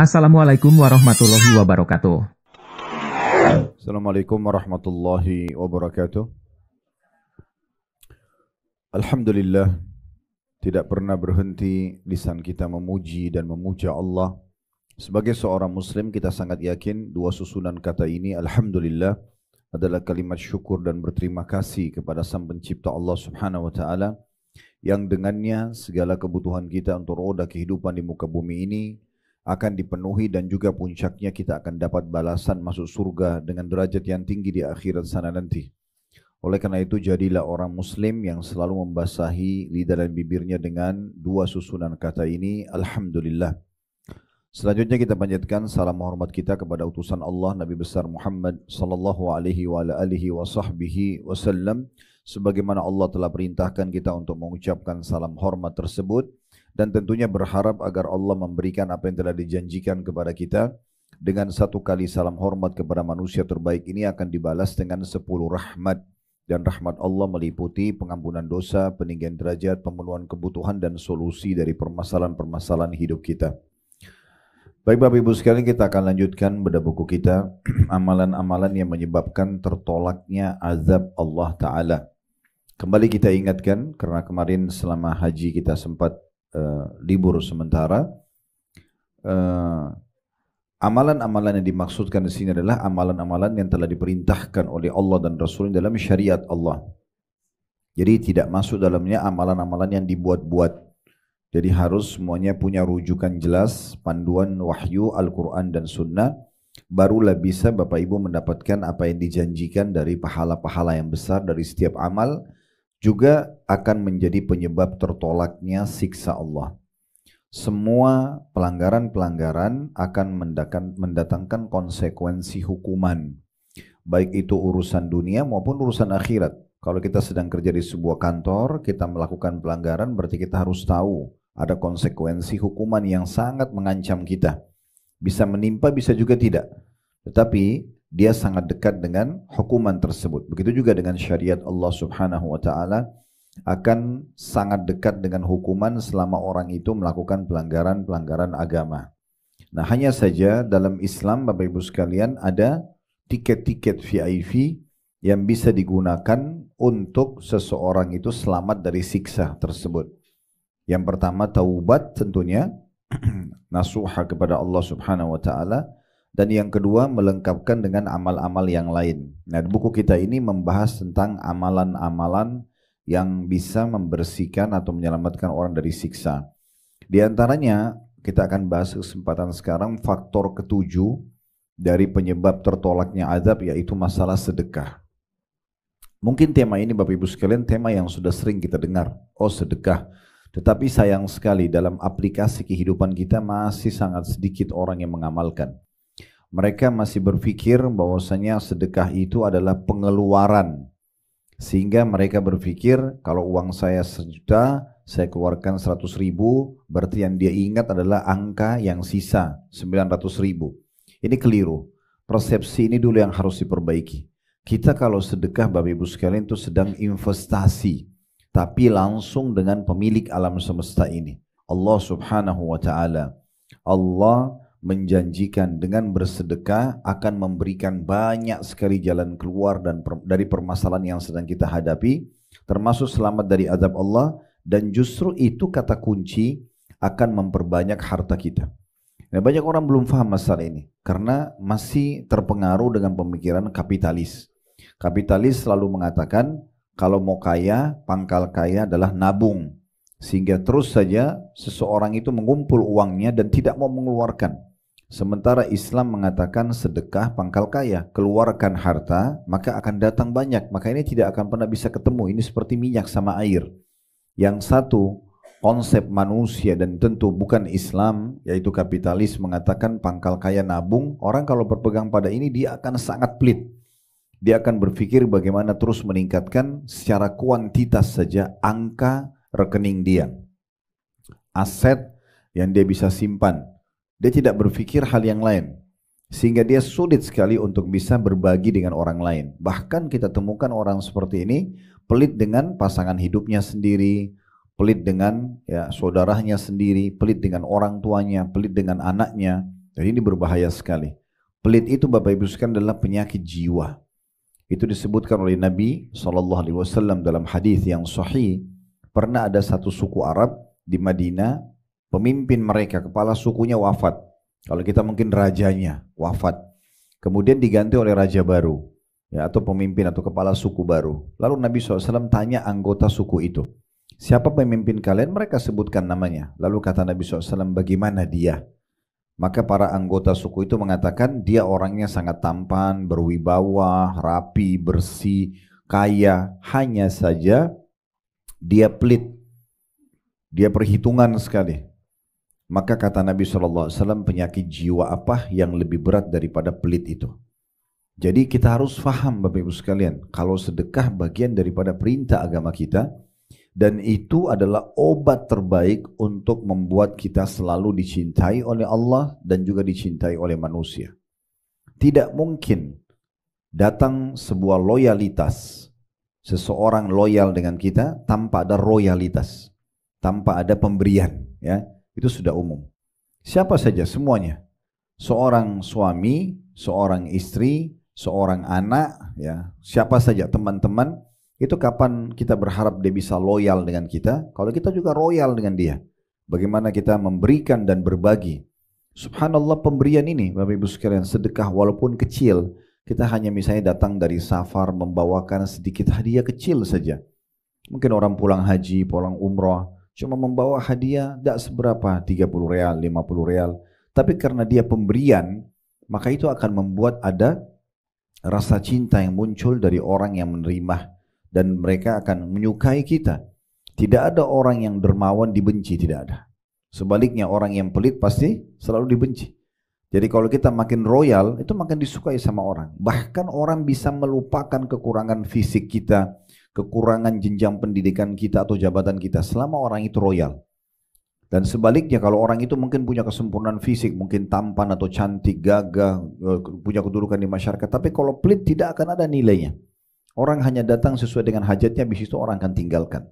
Assalamualaikum warahmatullahi wabarakatuh. Assalamualaikum warahmatullahi wabarakatuh. Alhamdulillah, tidak pernah berhenti lisan kita memuji dan memuja Allah. Sebagai seorang muslim kita sangat yakin dua susunan kata ini Alhamdulillah adalah kalimat syukur dan berterima kasih kepada Sang Pencipta Allah Subhanahu wa taala yang dengannya segala kebutuhan kita untuk roda kehidupan di muka bumi ini akan dipenuhi dan juga puncaknya kita akan dapat balasan masuk surga dengan derajat yang tinggi di akhirat sana nanti. Oleh karena itu jadilah orang muslim yang selalu membasahi lidah dan bibirnya dengan dua susunan kata ini Alhamdulillah. Selanjutnya kita panjatkan salam hormat kita kepada utusan Allah Nabi besar Muhammad sallallahu alaihi wa alihi wasallam, sebagaimana Allah telah perintahkan kita untuk mengucapkan salam hormat tersebut. Dan tentunya berharap agar Allah memberikan apa yang telah dijanjikan kepada kita. Dengan satu kali salam hormat kepada manusia terbaik ini akan dibalas dengan 10 rahmat. Dan rahmat Allah meliputi pengampunan dosa, peninggian derajat, pemenuhan kebutuhan dan solusi dari permasalahan-permasalahan hidup kita. Baik Bapak Ibu sekalian, kita akan lanjutkan pada buku kita amalan-amalan yang menyebabkan tertolaknya azab Allah Ta'ala. Kembali kita ingatkan karena kemarin selama haji kita sempat libur sementara. Amalan-amalan yang dimaksudkan di sini adalah amalan-amalan yang telah diperintahkan oleh Allah dan Rasul dalam syariat Allah. Jadi tidak masuk dalamnya amalan-amalan yang dibuat-buat. Jadi harus semuanya punya rujukan jelas, panduan wahyu, Al-Quran dan Sunnah. Barulah bisa Bapak Ibu mendapatkan apa yang dijanjikan dari pahala-pahala yang besar dari setiap amal. Juga akan menjadi penyebab tertolaknya siksa Allah. Semua pelanggaran-pelanggaran akan mendatangkan konsekuensi hukuman. Baik itu urusan dunia maupun urusan akhirat. Kalau kita sedang kerja di sebuah kantor, kita melakukan pelanggaran, berarti kita harus tahu ada konsekuensi hukuman yang sangat mengancam kita. Bisa menimpa, bisa juga tidak. Tetapi dia sangat dekat dengan hukuman tersebut. Begitu juga dengan syariat Allah Subhanahu wa taala akan sangat dekat dengan hukuman selama orang itu melakukan pelanggaran-pelanggaran agama. Nah, hanya saja dalam Islam Bapak Ibu sekalian ada tiket-tiket VIP yang bisa digunakan untuk seseorang itu selamat dari siksa tersebut. Yang pertama taubat tentunya nasuha kepada Allah Subhanahu wa taala. Dan yang kedua melengkapkan dengan amal-amal yang lain. Nah, buku kita ini membahas tentang amalan-amalan yang bisa membersihkan atau menyelamatkan orang dari siksa. Di antaranya kita akan bahas kesempatan sekarang faktor ketujuh dari penyebab tertolaknya azab, yaitu masalah sedekah. Mungkin tema ini Bapak Ibu sekalian tema yang sudah sering kita dengar, oh sedekah. Tetapi sayang sekali dalam aplikasi kehidupan kita masih sangat sedikit orang yang mengamalkan. Mereka masih berpikir bahwasanya sedekah itu adalah pengeluaran. Sehingga mereka berpikir kalau uang saya 1.000.000, saya keluarkan 100.000, berarti yang dia ingat adalah angka yang sisa 900.000. Ini keliru. Persepsi ini dulu yang harus diperbaiki. Kita kalau sedekah Bapak Ibu sekalian itu sedang investasi. Tapi langsung dengan pemilik alam semesta ini. Allah Subhanahu wa ta'ala. Allah menjanjikan dengan bersedekah akan memberikan banyak sekali jalan keluar dari permasalahan yang sedang kita hadapi, termasuk selamat dari azab Allah, dan justru itu kata kunci akan memperbanyak harta kita. Nah, banyak orang belum paham masalah ini karena masih terpengaruh dengan pemikiran kapitalis. Kapitalis selalu mengatakan kalau mau kaya, pangkal kaya adalah nabung, sehingga terus saja seseorang itu mengumpul uangnya dan tidak mau mengeluarkan. Sementara Islam mengatakan sedekah pangkal kaya, keluarkan harta maka akan datang banyak, maka ini tidak akan pernah bisa ketemu. Ini seperti minyak sama air. Yang satu konsep manusia dan tentu bukan Islam, yaitu kapitalis, mengatakan pangkal kaya nabung. Orang kalau berpegang pada ini dia akan sangat pelit. Dia akan berpikir bagaimana terus meningkatkan secara kuantitas saja angka rekening dia, aset yang dia bisa simpan. Dia tidak berpikir hal yang lain. Sehingga dia sulit sekali untuk bisa berbagi dengan orang lain. Bahkan kita temukan orang seperti ini pelit dengan pasangan hidupnya sendiri, pelit dengan saudaranya sendiri, pelit dengan orang tuanya, pelit dengan anaknya. Jadi ini berbahaya sekali. Pelit itu Bapak Ibu sekalian adalah penyakit jiwa. Itu disebutkan oleh Nabi SAW dalam hadis yang sahih. Pernah ada satu suku Arab di Madinah, pemimpin mereka, kepala sukunya wafat. Kalau kita mungkin rajanya wafat. Kemudian diganti oleh raja baru, ya, atau pemimpin atau kepala suku baru. Lalu Nabi SAW tanya anggota suku itu, siapa pemimpin kalian? Mereka sebutkan namanya. Lalu kata Nabi SAW, bagaimana dia? Maka para anggota suku itu mengatakan dia orangnya sangat tampan, berwibawa, rapi, bersih, kaya. Hanya saja dia pelit, dia perhitungan sekali. Maka kata Nabi SAW, penyakit jiwa apa yang lebih berat daripada pelit itu? Jadi kita harus faham Bapak Ibu sekalian, kalau sedekah bagian daripada perintah agama kita, dan itu adalah obat terbaik untuk membuat kita selalu dicintai oleh Allah dan juga dicintai oleh manusia. Tidak mungkin datang sebuah loyalitas, seseorang loyal dengan kita tanpa ada royalitas, tanpa ada pemberian, ya. Itu sudah umum. Siapa saja, semuanya. Seorang suami, seorang istri, seorang anak, ya, siapa saja, teman-teman. Itu kapan kita berharap dia bisa loyal dengan kita? Kalau kita juga loyal dengan dia. Bagaimana kita memberikan dan berbagi. Subhanallah, pemberian ini Bapak Ibu sekalian, sedekah walaupun kecil. Kita hanya misalnya datang dari safar membawakan sedikit hadiah kecil saja. Mungkin orang pulang haji, pulang umrah, cuma membawa hadiah tidak seberapa, 30 real, 50 real. Tapi karena dia pemberian, maka itu akan membuat ada rasa cinta yang muncul dari orang yang menerima. Dan mereka akan menyukai kita. Tidak ada orang yang dermawan dibenci, tidak ada. Sebaliknya orang yang pelit pasti selalu dibenci. Jadi kalau kita makin royal, itu makin disukai sama orang. Bahkan orang bisa melupakan kekurangan fisik kita, kekurangan jenjang pendidikan kita atau jabatan kita, selama orang itu royal. Dan sebaliknya kalau orang itu mungkin punya kesempurnaan fisik, mungkin tampan atau cantik, gagah, punya kedudukan di masyarakat, tapi kalau pelit tidak akan ada nilainya. Orang hanya datang sesuai dengan hajatnya, habis itu orang akan tinggalkan.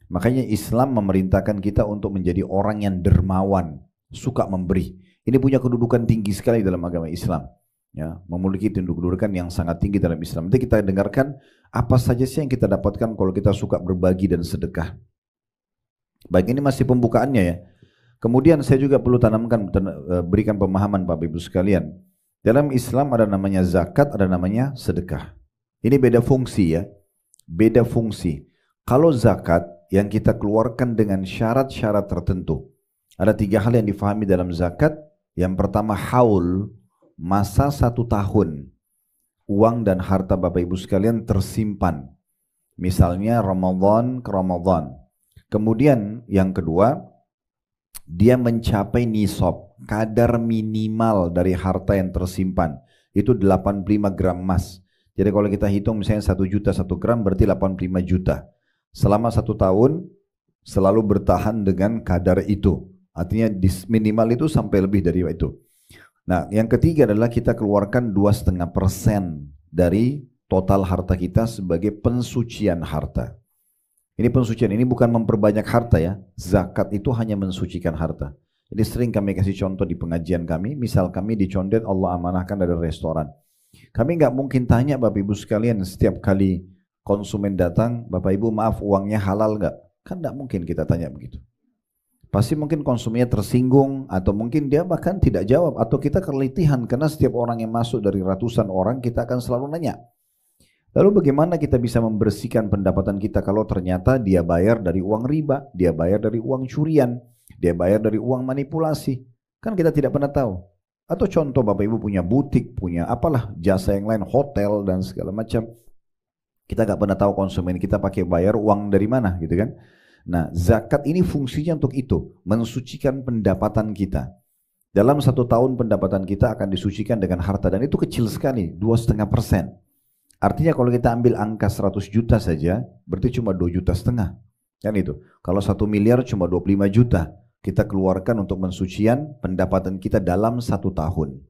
Makanya Islam memerintahkan kita untuk menjadi orang yang dermawan, suka memberi. Ini punya kedudukan tinggi sekali dalam agama Islam. Ya, memiliki kedudukan yang sangat tinggi dalam Islam. Nanti kita dengarkan apa saja sih yang kita dapatkan kalau kita suka berbagi dan sedekah. Baik, ini masih pembukaannya ya. Kemudian saya juga perlu tanamkan, berikan pemahaman Bapak Ibu sekalian. Dalam Islam ada namanya zakat, ada namanya sedekah. Ini beda fungsi ya, beda fungsi. Kalau zakat yang kita keluarkan dengan syarat-syarat tertentu. Ada 3 hal yang difahami dalam zakat. Yang pertama haul, masa 1 tahun. Uang dan harta Bapak Ibu sekalian tersimpan. Misalnya Ramadan ke Ramadan. Kemudian yang kedua, dia mencapai nisab, kadar minimal dari harta yang tersimpan. Itu 85 gram emas. Jadi kalau kita hitung misalnya 1 juta 1 gram berarti 85 juta. Selama 1 tahun selalu bertahan dengan kadar itu. Artinya minimal itu sampai lebih dari itu. Nah yang ketiga adalah kita keluarkan 2,5% dari total harta kita sebagai pensucian harta. Ini pensucian, ini bukan memperbanyak harta ya. Zakat itu hanya mensucikan harta. Jadi sering kami kasih contoh di pengajian kami. Misal kami di Condet Allah amanahkan dari restoran. Kami nggak mungkin tanya Bapak Ibu sekalian setiap kali konsumen datang, Bapak Ibu maaf uangnya halal nggak? Kan nggak mungkin kita tanya begitu. Pasti mungkin konsumennya tersinggung atau mungkin dia bahkan tidak jawab atau kita kelitihan karena setiap orang yang masuk dari ratusan orang kita akan selalu nanya. Lalu bagaimana kita bisa membersihkan pendapatan kita kalau ternyata dia bayar dari uang riba, dia bayar dari uang curian, dia bayar dari uang manipulasi? Kan kita tidak pernah tahu. Atau contoh Bapak Ibu punya butik, punya apalah jasa yang lain, hotel dan segala macam. Kita nggak pernah tahu konsumen kita pakai bayar uang dari mana gitu kan. Nah zakat ini fungsinya untuk itu, mensucikan pendapatan kita. Dalam 1 tahun pendapatan kita akan disucikan dengan harta dan itu kecil sekali, 2,5%. Artinya kalau kita ambil angka 100 juta saja, berarti cuma 2,5 juta. Kan itu. Kalau 1 miliar cuma 25 juta. Kita keluarkan untuk mensucian pendapatan kita dalam 1 tahun.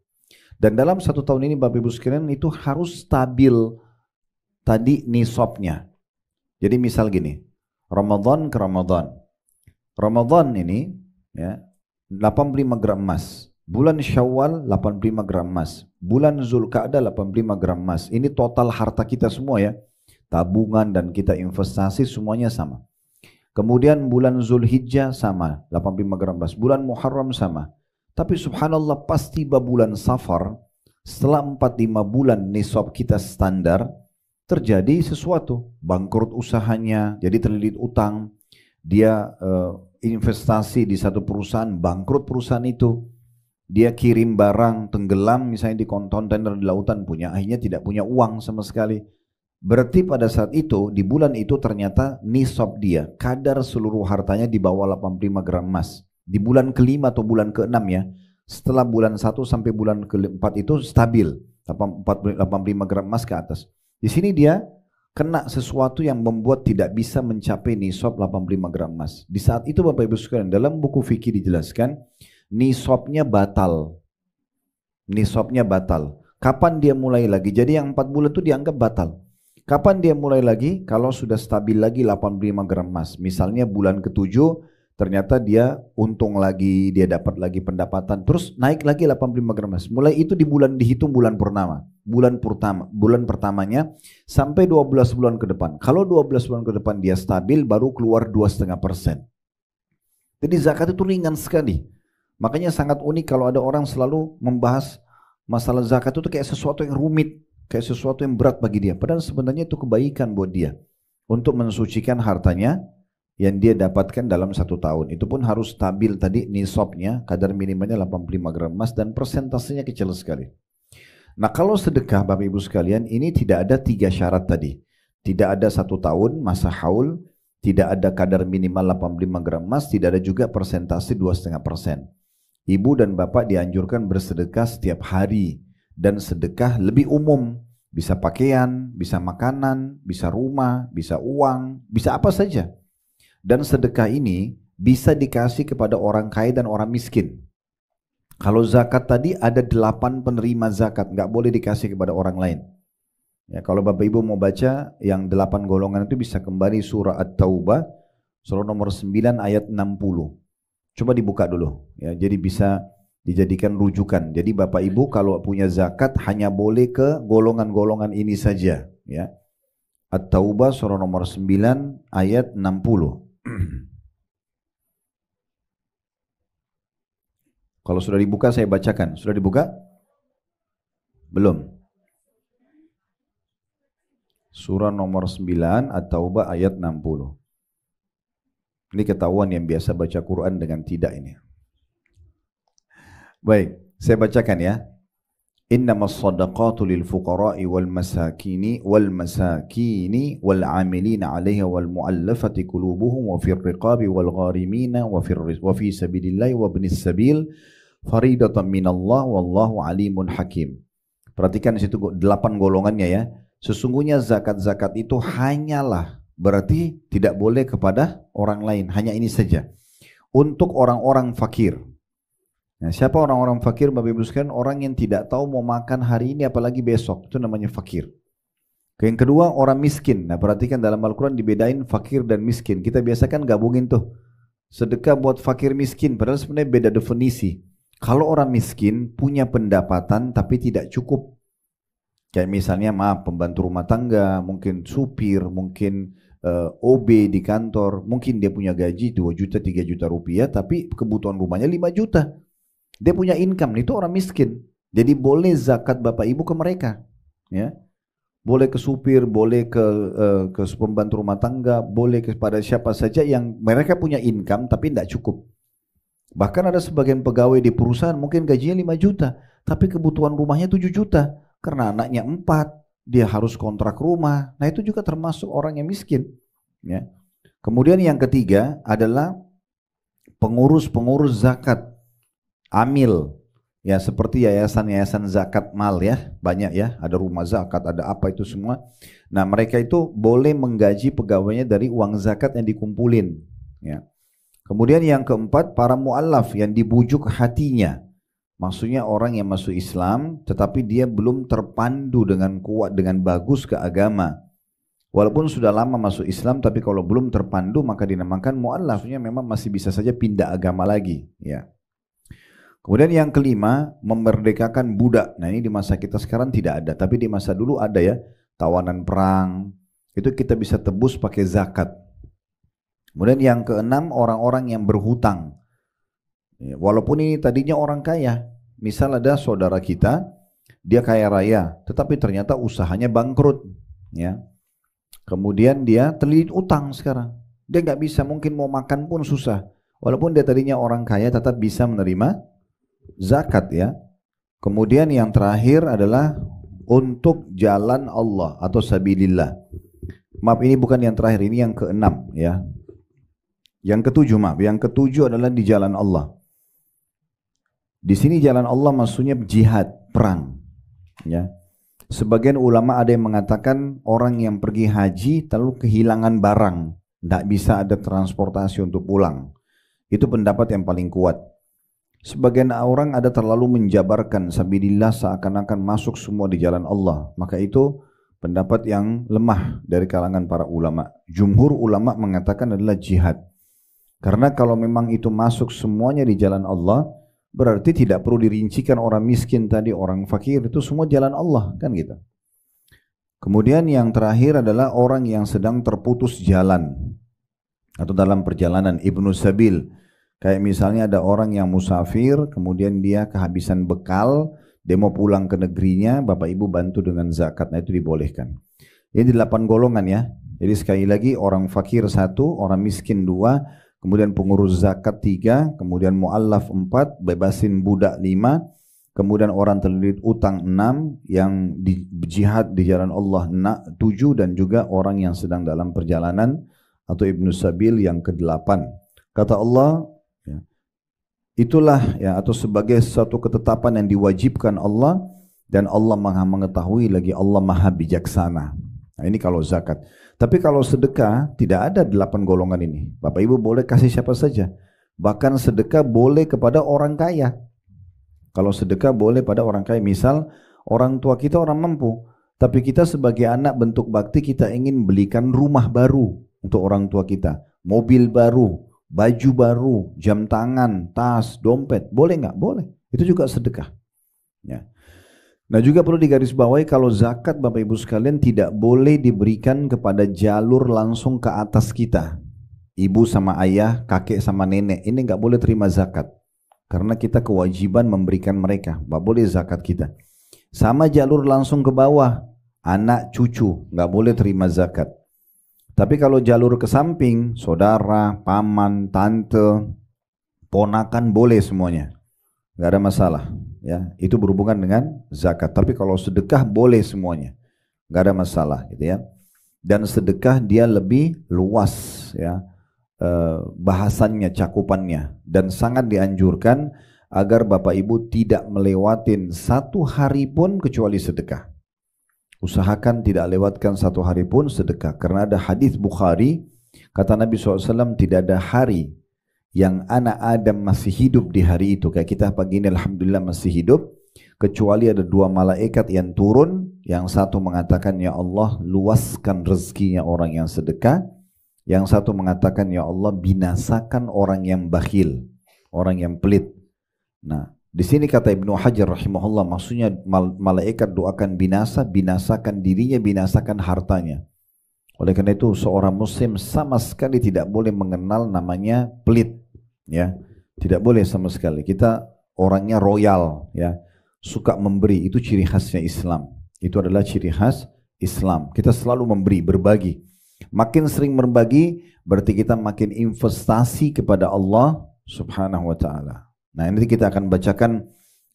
Dan dalam 1 tahun ini Bapak Ibu sekalian itu harus stabil tadi nisabnya. Jadi misal gini, Ramadan ke Ramadan. Ramadan ini ya 85 gram emas. Bulan Syawal 85 gram emas. Bulan Zulkaadah 85 gram emas. Ini total harta kita semua ya. Tabungan dan kita investasi semuanya sama. Kemudian bulan Zulhijjah sama 85 gram emas. Bulan Muharram sama. Tapi subhanallah pas tiba bulan Safar, setelah 4-5 bulan nisab kita standar, terjadi sesuatu. Bangkrut usahanya, jadi terlilit utang. Dia investasi di satu perusahaan, bangkrut perusahaan itu. Dia kirim barang tenggelam misalnya di kontainer di lautan, akhirnya tidak punya uang sama sekali. Berarti pada saat itu, di bulan itu ternyata nisab dia, kadar seluruh hartanya di bawah 85 gram emas. Di bulan kelima atau bulan keenam ya, setelah bulan 1 sampai bulan keempat itu stabil, 85 gram emas ke atas. Di sini dia kena sesuatu yang membuat tidak bisa mencapai nisab 85 gram emas. Di saat itu Bapak Ibu sekalian, dalam buku fikih dijelaskan, nisabnya batal. Nisabnya batal. Kapan dia mulai lagi? Jadi yang 4 bulan itu dianggap batal. Kapan dia mulai lagi? Kalau sudah stabil lagi 85 gram emas. Misalnya bulan ke-7 ternyata dia untung lagi, dia dapat lagi pendapatan, terus naik lagi 85 gram emas. Mulai itu dihitung bulan purnama. Bulan pertamanya sampai 12 bulan ke depan. Kalau 12 bulan ke depan dia stabil, baru keluar 2,5%. Jadi zakat itu ringan sekali. Makanya sangat unik kalau ada orang selalu membahas masalah zakat itu kayak sesuatu yang rumit, kayak sesuatu yang berat bagi dia. Padahal sebenarnya itu kebaikan buat dia untuk mensucikan hartanya yang dia dapatkan dalam 1 tahun. Itu pun harus stabil tadi nisabnya, kadar minimalnya 85 gram emas dan persentasenya kecil sekali. Nah kalau sedekah Bapak Ibu sekalian, ini tidak ada 3 syarat tadi. Tidak ada 1 tahun masa haul, tidak ada kadar minimal 85 gram emas, tidak ada juga persentase 2,5%. Ibu dan bapak dianjurkan bersedekah setiap hari, dan sedekah lebih umum, bisa pakaian, bisa makanan, bisa rumah, bisa uang, bisa apa saja. Dan sedekah ini bisa dikasih kepada orang kaya dan orang miskin. Kalau zakat tadi ada 8 penerima zakat, nggak boleh dikasih kepada orang lain. Ya, kalau Bapak Ibu mau baca yang 8 golongan itu bisa kembali surah At-Taubah, surah nomor 9 ayat 60. Coba dibuka dulu, ya, jadi bisa dijadikan rujukan. Jadi Bapak Ibu kalau punya zakat hanya boleh ke golongan-golongan ini saja. Ya. At-Taubah surah nomor 9 ayat 60. Kalau sudah dibuka saya bacakan. Sudah dibuka? Belum. Surah nomor 9 At-Taubah ayat 60. Ini ketahuan yang biasa baca Quran dengan tidak ini. Baik, saya bacakan ya. Innamas shadaqatu lil fuqara'i wal masakini wal 'amilina 'alaiha wal mu'allafati qulubuhum wa fir riqabi wal gharimina wa fi sabilillahi wa ibnis sabil faridatan minallah wallahu alimun hakim. Perhatikan di situ 8 golongannya ya. Sesungguhnya zakat-zakat itu hanyalah, berarti tidak boleh kepada orang lain, hanya ini saja. Untuk orang-orang fakir. Nah, siapa orang-orang fakir Bapak Ibu sekalian? Orang yang tidak tahu mau makan hari ini apalagi besok, itu namanya fakir. Yang kedua orang miskin. Nah perhatikan dalam Al-Quran dibedain fakir dan miskin. Kita biasakan gabungin tuh sedekah buat fakir miskin, padahal sebenarnya beda definisi. Kalau orang miskin punya pendapatan tapi tidak cukup, kayak misalnya pembantu rumah tangga, mungkin supir, mungkin OB di kantor, mungkin dia punya gaji 2 juta 3 juta rupiah tapi kebutuhan rumahnya 5 juta. Dia punya income, itu orang miskin. Jadi boleh zakat Bapak Ibu ke mereka, ya. Boleh ke supir, boleh ke pembantu rumah tangga, boleh kepada siapa saja yang mereka punya income tapi tidak cukup. Bahkan ada sebagian pegawai di perusahaan mungkin gajinya 5 juta, tapi kebutuhan rumahnya 7 juta. Karena anaknya 4, dia harus kontrak rumah. Nah itu juga termasuk orang yang miskin. Ya. Kemudian yang ketiga adalah pengurus-pengurus zakat, amil. Ya seperti yayasan-yayasan zakat mal ya, banyak ya, ada rumah zakat, ada apa itu semua. Nah mereka itu boleh menggaji pegawainya dari uang zakat yang dikumpulin. Ya. Kemudian yang keempat, para mu'allaf yang dibujuk hatinya. Maksudnya orang yang masuk Islam tetapi dia belum terpandu dengan kuat, dengan bagus ke agama. Walaupun sudah lama masuk Islam tapi kalau belum terpandu maka dinamakan mu'allafnya, memang masih bisa saja pindah agama lagi. Ya. Kemudian yang kelima, memerdekakan budak. Nah ini di masa kita sekarang tidak ada, tapi di masa dulu ada ya, tawanan perang, itu kita bisa tebus pakai zakat. Kemudian yang keenam, orang-orang yang berhutang. Ya, walaupun ini tadinya orang kaya, misal ada saudara kita, dia kaya raya, tetapi ternyata usahanya bangkrut. Ya. Kemudian dia terlilit utang sekarang. Dia nggak bisa, mungkin mau makan pun susah. Walaupun dia tadinya orang kaya, tetap bisa menerima zakat ya. Kemudian yang terakhir adalah untuk jalan Allah atau sabilillah. Maaf, ini bukan yang terakhir, ini yang keenam ya. Yang ketujuh, maaf, yang ketujuh adalah di jalan Allah. Di sini jalan Allah maksudnya jihad, perang ya. Sebagian ulama ada yang mengatakan orang yang pergi haji lalu kehilangan barang, tidak bisa ada transportasi untuk pulang. Itu pendapat yang paling kuat. Sebagian orang ada terlalu menjabarkan sabilillah seakan-akan masuk semua di jalan Allah. Maka itu pendapat yang lemah dari kalangan para ulama. Jumhur ulama mengatakan adalah jihad. Karena kalau memang itu masuk semuanya di jalan Allah, berarti tidak perlu dirincikan orang miskin tadi, orang fakir, itu semua jalan Allah kan gitu. Kemudian yang terakhir adalah orang yang sedang terputus jalan atau dalam perjalanan, ibnu sabil. Kayak misalnya ada orang yang musafir, kemudian dia kehabisan bekal, dia mau pulang ke negerinya, bapak ibu bantu dengan zakat, nah itu dibolehkan. Ini 8 golongan ya. Jadi sekali lagi, orang fakir 1, orang miskin 2, kemudian pengurus zakat 3, kemudian mu'allaf 4, bebasin budak 5, kemudian orang terlilit utang 6, yang di jihad di jalan Allah 7, dan juga orang yang sedang dalam perjalanan atau ibnu sabil yang ke-8. Kata Allah, ya, itulah ya, atau sebagai satu ketetapan yang diwajibkan Allah, dan Allah Maha mengetahui lagi, Allah Maha bijaksana. Nah ini kalau zakat. Tapi kalau sedekah tidak ada 8 golongan ini. Bapak Ibu boleh kasih siapa saja. Bahkan sedekah boleh kepada orang kaya. Kalau sedekah boleh pada orang kaya. Misal orang tua kita orang mampu, tapi kita sebagai anak bentuk bakti kita ingin belikan rumah baru untuk orang tua kita, mobil baru, baju baru, jam tangan, tas, dompet. Boleh nggak? Boleh. Itu juga sedekah. Ya. Nah juga perlu digarisbawahi kalau zakat Bapak Ibu sekalian tidak boleh diberikan kepada jalur langsung ke atas kita. Ibu sama ayah, kakek sama nenek, ini nggak boleh terima zakat. Karena kita kewajiban memberikan mereka, nggak boleh zakat kita. Sama jalur langsung ke bawah, anak cucu, nggak boleh terima zakat. Tapi kalau jalur ke samping, saudara, paman, tante, ponakan boleh semuanya. Nggak ada masalah. Ya, itu berhubungan dengan zakat. Tapi kalau sedekah boleh semuanya, nggak ada masalah, gitu ya. Dan sedekah dia lebih luas, ya, bahasannya, cakupannya, dan sangat dianjurkan agar Bapak Ibu tidak melewatin 1 hari pun kecuali sedekah. Usahakan tidak lewatkan 1 hari pun sedekah, karena ada hadis Bukhari, kata Nabi SAW, tidak ada hari yang anak Adam masih hidup di hari itu, kayak kita pagi ini alhamdulillah masih hidup, kecuali ada 2 malaikat yang turun, yang satu mengatakan ya Allah luaskan rezekinya orang yang sedekah, yang satu mengatakan ya Allah binasakan orang yang bakhil, orang yang pelit. Nah di sini kata Ibnu Hajar rahimahullah, maksudnya malaikat doakan binasa, binasakan dirinya, binasakan hartanya. Oleh karena itu seorang muslim sama sekali tidak boleh mengenal namanya pelit. Ya, tidak boleh sama sekali. Kita orangnya royal, ya, suka memberi, itu ciri khasnya Islam. Itu adalah ciri khas Islam. Kita selalu memberi, berbagi. Makin sering berbagi, berarti kita makin investasi kepada Allah Subhanahu wa Ta'ala. Nah, ini kita akan bacakan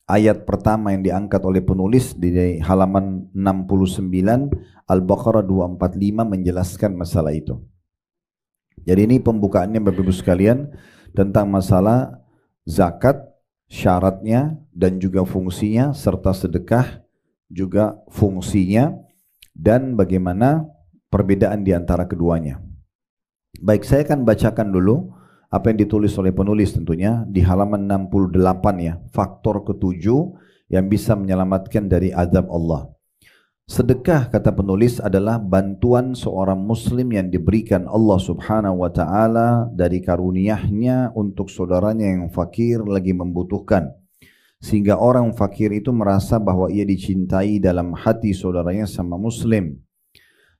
ayat pertama yang diangkat oleh penulis di halaman 69 Al-Baqarah 245 menjelaskan masalah itu. Jadi ini pembukaannya Bapak Ibu sekalian tentang masalah zakat, syaratnya dan juga fungsinya, serta sedekah juga fungsinya dan bagaimana perbedaan di antara keduanya. Baik, saya akan bacakan dulu apa yang ditulis oleh penulis tentunya di halaman 68 ya, faktor ketujuh yang bisa menyelamatkan dari azab Allah. Sedekah, kata penulis, adalah bantuan seorang muslim yang diberikan Allah Subhanahu wa Ta'ala dari karunia-Nya untuk saudaranya yang fakir lagi membutuhkan, sehingga orang fakir itu merasa bahwa ia dicintai dalam hati saudaranya sama muslim.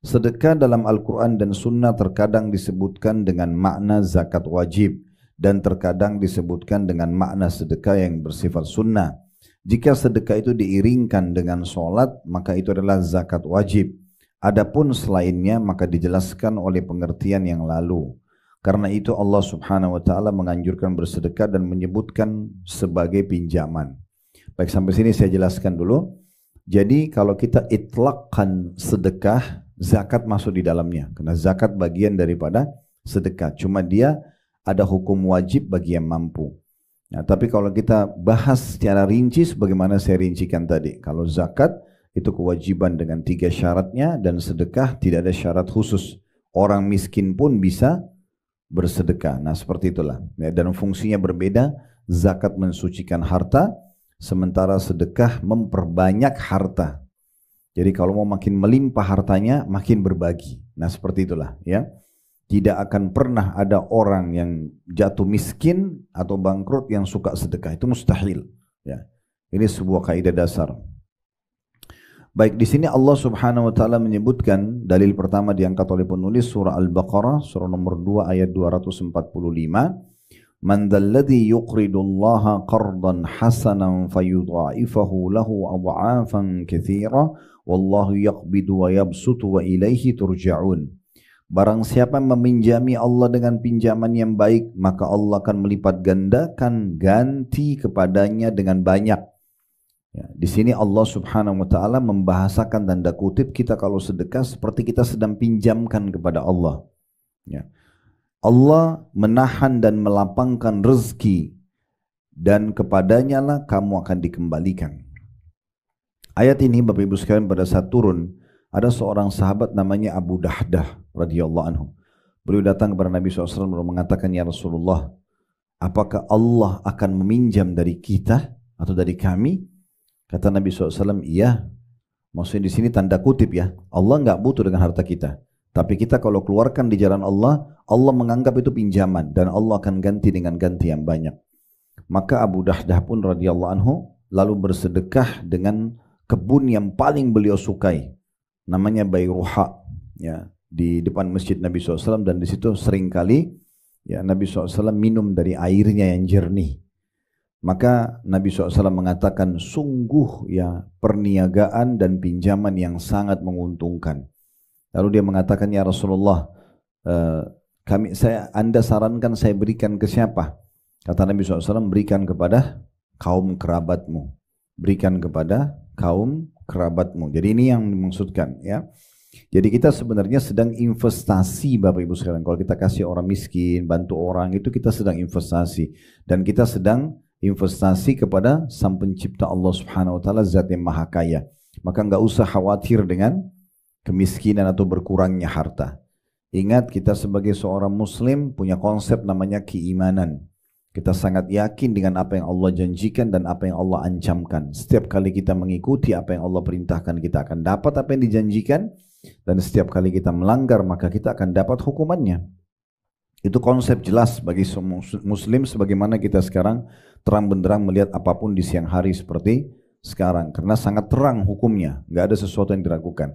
Sedekah dalam Al-Quran dan Sunnah terkadang disebutkan dengan makna zakat wajib dan terkadang disebutkan dengan makna sedekah yang bersifat sunnah. Jika sedekah itu diiringkan dengan sholat, maka itu adalah zakat wajib. Adapun selainnya maka dijelaskan oleh pengertian yang lalu. Karena itu Allah Subhanahu wa taala menganjurkan bersedekah dan menyebutkan sebagai pinjaman. Baik, sampai sini saya jelaskan dulu. Jadi kalau kita itlaqkan sedekah, zakat masuk di dalamnya. Karena zakat bagian daripada sedekah. Cuma dia ada hukum wajib bagi yang mampu. Nah, tapi kalau kita bahas secara rinci sebagaimana saya rincikan tadi. Kalau zakat itu kewajiban dengan 3 syaratnya dan sedekah tidak ada syarat khusus. Orang miskin pun bisa bersedekah. Nah, seperti itulah. Dan fungsinya berbeda. Zakat mensucikan harta, sementara sedekah memperbanyak harta. Jadi kalau mau makin melimpah hartanya, makin berbagi. Nah, seperti itulah, ya. Tidak akan pernah ada orang yang jatuh miskin atau bangkrut yang suka sedekah. Itu mustahil, ya. Ini sebuah kaidah dasar. Baik, di sini Allah Subhanahu wa taala menyebutkan dalil pertama diangkat oleh penulis surah Al-Baqarah, surah nomor 2 ayat 245. Man dzalladzi yuqridullaha qardan hasanan fayudha'ifahu lahu adha'afan katsira wallahu yaqbidu wa yabsutu wa ilaihi turja'un. Barang siapa meminjami Allah dengan pinjaman yang baik, maka Allah akan melipat gandakan ganti kepadanya dengan banyak. Ya, di sini Allah Subhanahu wa taala membahasakan tanda kutip kita kalau sedekah seperti kita sedang pinjamkan kepada Allah. Ya. Allah menahan dan melapangkan rezeki dan kepadanya lah kamu akan dikembalikan. Ayat ini Bapak Ibu sekalian pada saat turun ada seorang sahabat namanya Abu Dahdah radhiyallahu anhu. Beliau datang kepada Nabi SAW dan mengatakan, ya Rasulullah, apakah Allah akan meminjam dari kita atau dari kami? Kata Nabi SAW, iya. Maksudnya di sini tanda kutip ya, Allah nggak butuh dengan harta kita. Tapi kita kalau keluarkan di jalan Allah, Allah menganggap itu pinjaman dan Allah akan ganti dengan ganti yang banyak. Maka Abu Dahdah pun radhiyallahu anhu lalu bersedekah dengan kebun yang paling beliau sukai, namanya Bayruha, ya, di depan masjid Nabi SAW, dan di situ seringkali ya Nabi SAW minum dari airnya yang jernih. Maka Nabi SAW mengatakan, sungguh ya perniagaan dan pinjaman yang sangat menguntungkan. Lalu dia mengatakan, ya Rasulullah, Anda sarankan saya berikan ke siapa? Kata Nabi SAW, berikan kepada kaum kerabatmu. Berikan kepada kaum kerabatmu. Jadi ini yang dimaksudkan, ya. Jadi kita sebenarnya sedang investasi Bapak Ibu sekalian. Kalau kita kasih orang miskin, bantu orang, itu kita sedang investasi. Dan kita sedang investasi kepada Sang Pencipta Allah Subhanahu wa taala, Zat yang Maha Kaya. Maka enggak usah khawatir dengan kemiskinan atau berkurangnya harta. Ingat, kita sebagai seorang muslim punya konsep namanya keimanan. Kita sangat yakin dengan apa yang Allah janjikan dan apa yang Allah ancamkan. Setiap kali kita mengikuti apa yang Allah perintahkan, kita akan dapat apa yang dijanjikan. Dan setiap kali kita melanggar, maka kita akan dapat hukumannya. Itu konsep jelas bagi muslim sebagaimana kita sekarang terang benderang melihat apapun di siang hari seperti sekarang. Karena sangat terang hukumnya, nggak ada sesuatu yang diragukan.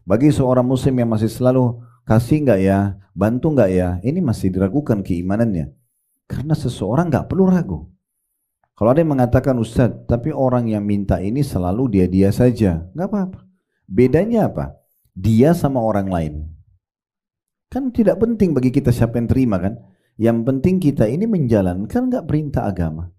Bagi seorang muslim yang masih selalu kasih nggak ya, bantu nggak ya, ini masih diragukan keimanannya. Karena seseorang nggak perlu ragu. Kalau ada yang mengatakan, Ustadz, tapi orang yang minta ini selalu dia saja, nggak apa-apa. Bedanya apa? Dia sama orang lain. Kan tidak penting bagi kita siapa yang terima kan. Yang penting kita ini menjalankan nggak perintah agama.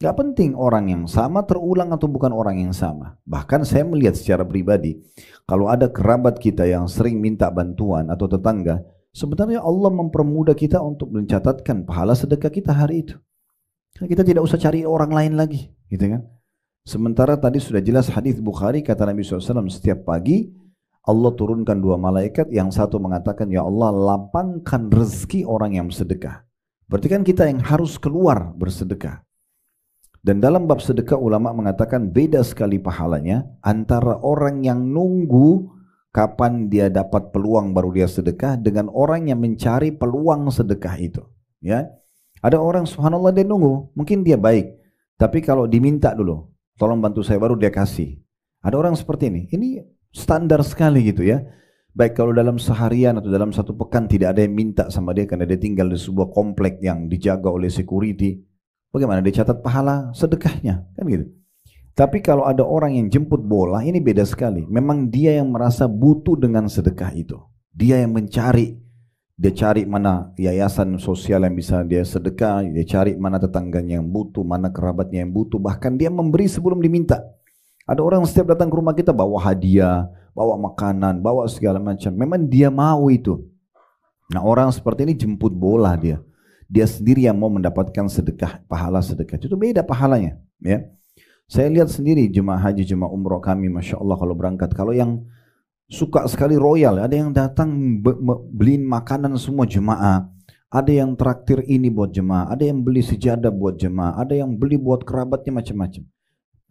Gak penting orang yang sama terulang atau bukan orang yang sama. Bahkan saya melihat secara pribadi, kalau ada kerabat kita yang sering minta bantuan atau tetangga, sebenarnya Allah mempermudah kita untuk mencatatkan pahala sedekah kita hari itu. Kita tidak usah cari orang lain lagi, gitu kan? Sementara tadi sudah jelas hadis Bukhari, kata Nabi SAW, setiap pagi Allah turunkan 2 malaikat, yang satu mengatakan, ya Allah lapangkan rezeki orang yang bersedekah. Berarti kan kita yang harus keluar bersedekah. Dan dalam bab sedekah ulama mengatakan beda sekali pahalanya antara orang yang nunggu kapan dia dapat peluang baru dia sedekah dengan orang yang mencari peluang sedekah itu. Ya, ada orang subhanallah dia nunggu, mungkin dia baik, Tapi kalau diminta dulu, tolong bantu saya baru dia kasih. Ada orang seperti ini. Ini standar sekali gitu ya. Baik kalau dalam seharian atau dalam satu pekan tidak ada yang minta sama dia karena dia tinggal di sebuah komplek yang dijaga oleh security. Bagaimana dia catat pahala sedekahnya? Kan gitu. Tapi kalau ada orang yang jemput bola, ini beda sekali. Memang dia yang merasa butuh dengan sedekah itu. Dia yang mencari. Dia cari mana yayasan sosial yang bisa dia sedekah. Dia cari mana tetangganya yang butuh, mana kerabatnya yang butuh. Bahkan dia memberi sebelum diminta. Ada orang setiap datang ke rumah kita bawa hadiah, bawa makanan, bawa segala macam. Memang dia mau itu. Nah orang seperti ini jemput bola dia. Dia sendiri yang mau mendapatkan sedekah, pahala sedekah. Itu beda pahalanya. Ya. Saya lihat sendiri jemaah haji, jemaah umroh kami, Masya Allah kalau berangkat. Kalau yang suka sekali royal, ada yang datang beliin makanan semua jemaah. Ada yang traktir ini buat jemaah, ada yang beli sejadah buat jemaah, ada yang beli buat kerabatnya macam-macam.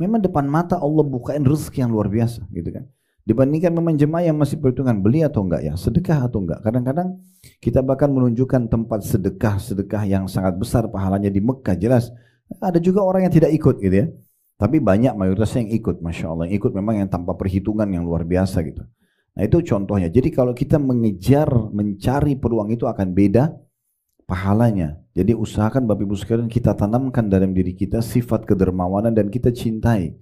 Memang depan mata Allah bukain rezeki yang luar biasa gitu kan. Dibandingkan memang jemaah yang masih perhitungan beli atau enggak ya, sedekah atau enggak. Kadang-kadang kita bahkan menunjukkan tempat sedekah yang sangat besar pahalanya di Mekah, jelas. Ada juga orang yang tidak ikut gitu ya. Tapi banyak mayoritasnya yang ikut, Masya Allah. Yang ikut memang yang tanpa perhitungan yang luar biasa gitu. Nah itu contohnya. Jadi kalau kita mengejar, mencari peluang itu akan beda pahalanya. Jadi usahakan Bapak Ibu sekalian kita tanamkan dalam diri kita sifat kedermawanan dan kita cintai.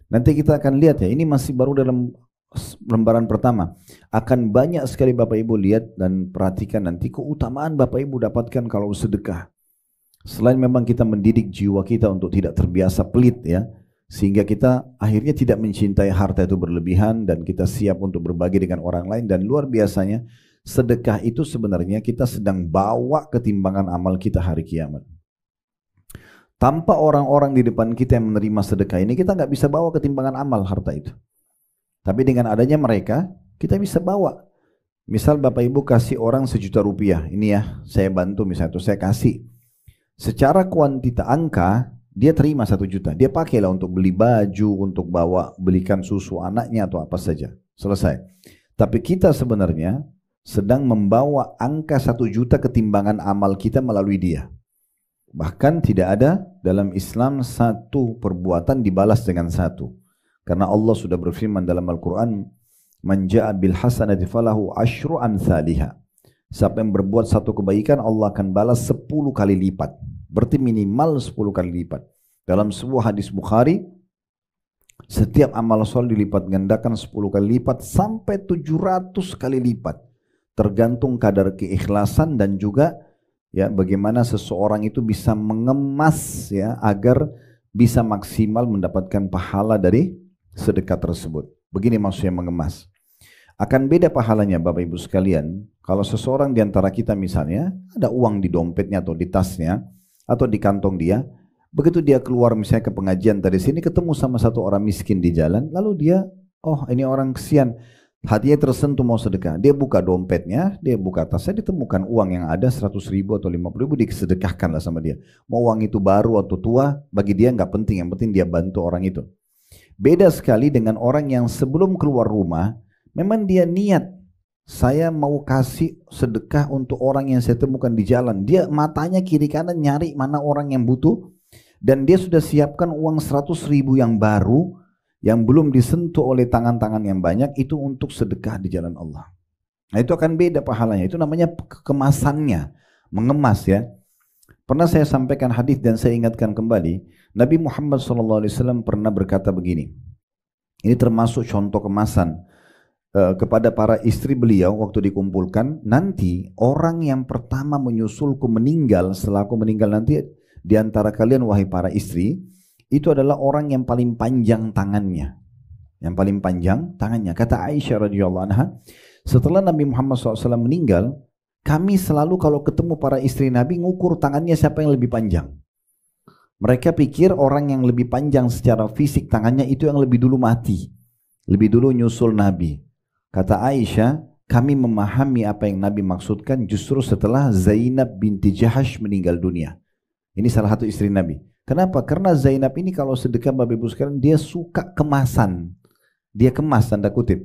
Nanti kita akan lihat ya, ini masih baru dalam lembaran pertama. Akan banyak sekali Bapak Ibu lihat dan perhatikan nanti keutamaan Bapak Ibu dapatkan kalau sedekah. Selain memang kita mendidik jiwa kita untuk tidak terbiasa pelit ya, sehingga kita akhirnya tidak mencintai harta itu berlebihan dan kita siap untuk berbagi dengan orang lain. Dan luar biasanya sedekah itu sebenarnya kita sedang bawa ketimbangan amal kita hari kiamat. Tanpa orang-orang di depan kita yang menerima sedekah ini, kita nggak bisa bawa ketimbangan amal harta itu. Tapi dengan adanya mereka, kita bisa bawa. Misal Bapak Ibu kasih orang Rp1.000.000, ini ya saya bantu misalnya, atau saya kasih. Secara kuantita angka, dia terima 1 juta. Dia pakailah untuk beli baju, untuk bawa belikan susu anaknya atau apa saja. Selesai. Tapi kita sebenarnya sedang membawa angka 1 juta ketimbangan amal kita melalui dia. Bahkan tidak ada dalam Islam satu perbuatan dibalas dengan satu. Karena Allah sudah berfirman dalam Al-Quran, "Man ja'a bil hasanati falahu asyru amsalihha." Siapa yang berbuat satu kebaikan, Allah akan balas 10 kali lipat. Berarti minimal 10 kali lipat. Dalam sebuah hadis Bukhari, setiap amal soleh dilipat gandakan 10 kali lipat sampai 700 kali lipat. Tergantung kadar keikhlasan dan juga ya bagaimana seseorang itu bisa mengemas ya agar bisa maksimal mendapatkan pahala dari sedekah tersebut. Begini maksudnya mengemas. Akan beda pahalanya Bapak Ibu sekalian kalau seseorang di antara kita misalnya ada uang di dompetnya atau di tasnya atau di kantong dia, begitu dia keluar misalnya ke pengajian dari sini ketemu sama satu orang miskin di jalan, lalu dia, oh ini orang kesian, hatinya tersentuh mau sedekah. Dia buka dompetnya, dia buka tasnya, ditemukan uang yang ada 100.000 atau 50.000, disedekahkanlah sama dia. Mau uang itu baru atau tua, bagi dia nggak penting, yang penting dia bantu orang itu. Beda sekali dengan orang yang sebelum keluar rumah, memang dia niat, saya mau kasih sedekah untuk orang yang saya temukan di jalan. Dia matanya kiri kanan nyari mana orang yang butuh, dan dia sudah siapkan uang 100.000 yang baru, yang belum disentuh oleh tangan-tangan yang banyak, itu untuk sedekah di jalan Allah. Nah itu akan beda pahalanya, itu namanya kemasannya, mengemas ya. Pernah saya sampaikan hadis dan saya ingatkan kembali, Nabi Muhammad SAW pernah berkata begini, ini termasuk contoh kemasan kepada para istri beliau waktu dikumpulkan, nanti orang yang pertama menyusulku meninggal, setelah aku meninggal nanti di antara kalian wahai para istri, itu adalah orang yang paling panjang tangannya. Yang paling panjang tangannya. Kata Aisyah radhiyallahu anha, setelah Nabi Muhammad SAW meninggal, kami selalu kalau ketemu para istri Nabi ngukur tangannya siapa yang lebih panjang. Mereka pikir orang yang lebih panjang secara fisik tangannya itu yang lebih dulu mati. Lebih dulu nyusul Nabi. Kata Aisyah, kami memahami apa yang Nabi maksudkan justru setelah Zainab binti Jahash meninggal dunia. Ini salah satu istri Nabi. Kenapa? Karena Zainab ini kalau sedekah Bapak Ibu sekalian, dia suka kemasan. Dia kemas tanda kutip.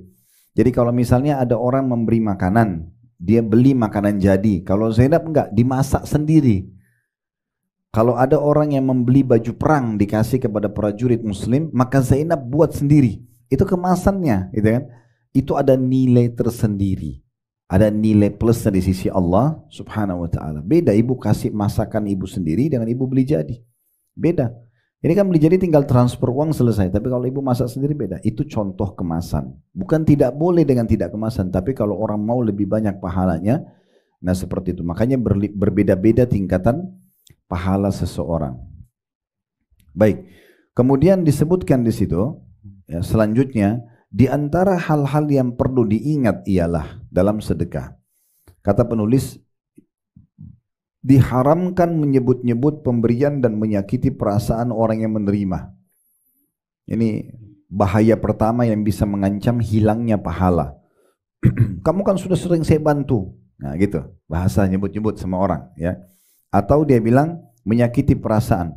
Jadi kalau misalnya ada orang memberi makanan, dia beli makanan jadi. Kalau Zainab enggak, dimasak sendiri. Kalau ada orang yang membeli baju perang dikasih kepada prajurit muslim, maka Zainab buat sendiri. Itu kemasannya, gitu kan? Itu ada nilai tersendiri. Ada nilai plusnya di sisi Allah subhanahu wa ta'ala. Beda ibu kasih masakan ibu sendiri dengan ibu beli jadi. Beda. Ini kan beli jadi tinggal transfer uang selesai. Tapi kalau ibu masak sendiri beda. Itu contoh kemasan. Bukan tidak boleh dengan tidak kemasan. Tapi kalau orang mau lebih banyak pahalanya, nah seperti itu. Makanya berbeda-beda tingkatan pahala seseorang. Baik. Kemudian disebutkan di situ, ya, selanjutnya, di antara hal-hal yang perlu diingat ialah dalam sedekah. Kata penulis, diharamkan menyebut-nyebut pemberian dan menyakiti perasaan orang yang menerima. Ini bahaya pertama yang bisa mengancam hilangnya pahala. Kamu kan sudah sering saya bantu. Nah gitu, bahasa nyebut-nyebut sama orang, ya. Atau dia bilang menyakiti perasaan.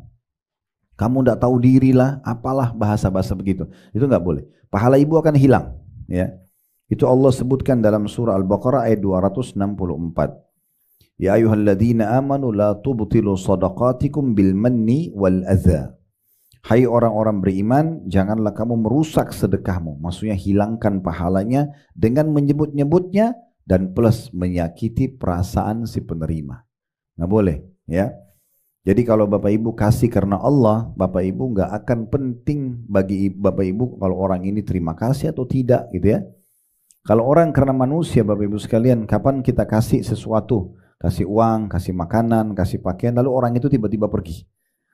Kamu tidak tahu diri lah, apalah bahasa-bahasa begitu. Itu nggak boleh. Pahala ibu akan hilang. Ya, itu Allah sebutkan dalam surah Al-Baqarah ayat 264. Ya ayyuhalladzina amanu la tubtilu sadaqatikum bil manni wal adza. Hai orang-orang beriman, janganlah kamu merusak sedekahmu. Maksudnya hilangkan pahalanya dengan menyebut-nyebutnya dan plus menyakiti perasaan si penerima. Nggak boleh, ya. Jadi kalau Bapak Ibu kasih karena Allah, Bapak Ibu nggak akan penting bagi Bapak Ibu kalau orang ini terima kasih atau tidak, gitu ya. Kalau orang karena manusia, Bapak Ibu sekalian, kapan kita kasih sesuatu, kasih uang, kasih makanan, kasih pakaian, lalu orang itu tiba-tiba pergi.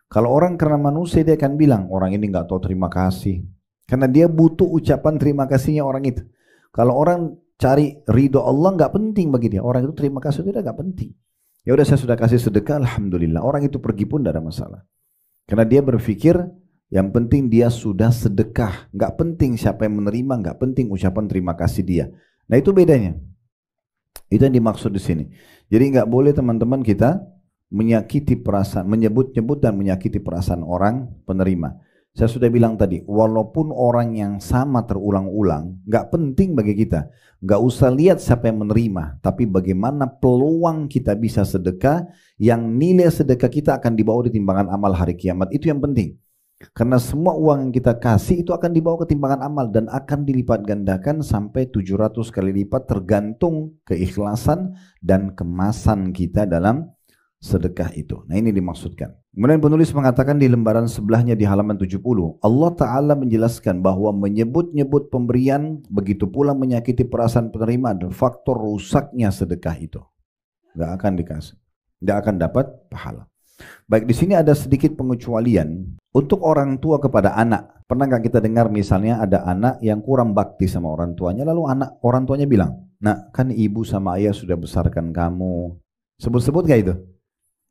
Kalau orang karena manusia, dia akan bilang orang ini nggak tahu terima kasih, karena dia butuh ucapan terima kasihnya orang itu. Kalau orang cari ridho Allah, nggak penting bagi dia. Orang itu terima kasih tidak, nggak penting. Ya udah saya sudah kasih sedekah, alhamdulillah. Orang itu pergi pun tidak ada masalah. Karena dia berpikir yang penting dia sudah sedekah. Nggak penting siapa yang menerima, nggak penting ucapan terima kasih dia. Nah itu bedanya. Itu yang dimaksud di sini. Jadi nggak boleh teman-teman kita menyakiti perasaan, menyebut-nyebut dan menyakiti perasaan orang penerima. Saya sudah bilang tadi, walaupun orang yang sama terulang-ulang, nggak penting bagi kita. Nggak usah lihat siapa yang menerima, tapi bagaimana peluang kita bisa sedekah, yang nilai sedekah kita akan dibawa di timbangan amal hari kiamat. Itu yang penting. Karena semua uang yang kita kasih itu akan dibawa ke timbangan amal dan akan dilipat gandakan sampai 700 kali lipat tergantung keikhlasan dan kemasan kita dalam sedekah itu. Nah ini dimaksudkan. Kemudian penulis mengatakan di lembaran sebelahnya di halaman 70, Allah Ta'ala menjelaskan bahwa menyebut-nyebut pemberian begitu pula menyakiti perasaan penerima dan faktor rusaknya sedekah itu. Gak akan dikasih, gak akan dapat pahala. Baik, di sini ada sedikit pengecualian untuk orang tua kepada anak. Pernah gak kita dengar misalnya ada anak yang kurang bakti sama orang tuanya, lalu orang tuanya bilang, "Nak, kan ibu sama ayah sudah besarkan kamu." Sebut-sebut gak itu?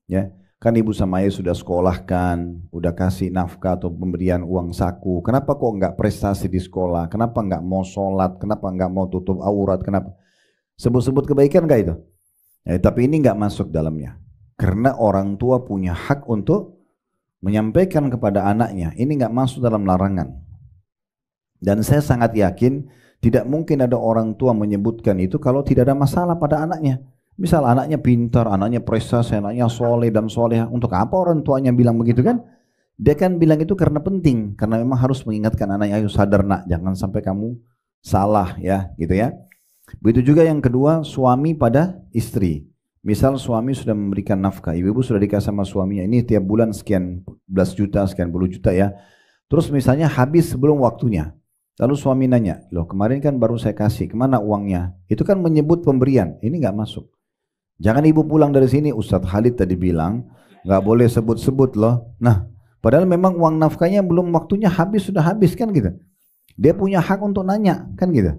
Ya, kan ibu sama ayah sudah sekolahkan, udah kasih nafkah atau pemberian uang saku. Kenapa kok nggak prestasi di sekolah? Kenapa nggak mau sholat? Kenapa nggak mau tutup aurat? Kenapa? Sebut-sebut kebaikan nggak itu? Ya, tapi ini nggak masuk dalamnya. Karena orang tua punya hak untuk menyampaikan kepada anaknya. Ini nggak masuk dalam larangan. Dan saya sangat yakin tidak mungkin ada orang tua menyebutkan itu kalau tidak ada masalah pada anaknya. Misal anaknya pintar, anaknya prestasi, anaknya soleh dan soleh. Untuk apa orang tuanya bilang begitu kan? Dia kan bilang itu karena penting. Karena memang harus mengingatkan anaknya, ayo sadar nak, jangan sampai kamu salah ya, gitu ya. Begitu juga yang kedua, suami pada istri. Misal suami sudah memberikan nafkah, ibu-ibu sudah dikasih sama suaminya, ini tiap bulan sekian belas juta, sekian puluh juta ya. Terus misalnya habis sebelum waktunya. Lalu suami nanya, loh kemarin kan baru saya kasih, kemana uangnya? Itu kan menyebut pemberian, ini nggak masuk. Jangan ibu pulang dari sini, Ustadz Khalid tadi bilang, nggak boleh sebut-sebut loh. Nah, padahal memang uang nafkahnya belum waktunya habis, sudah habis kan gitu. Dia punya hak untuk nanya, kan gitu.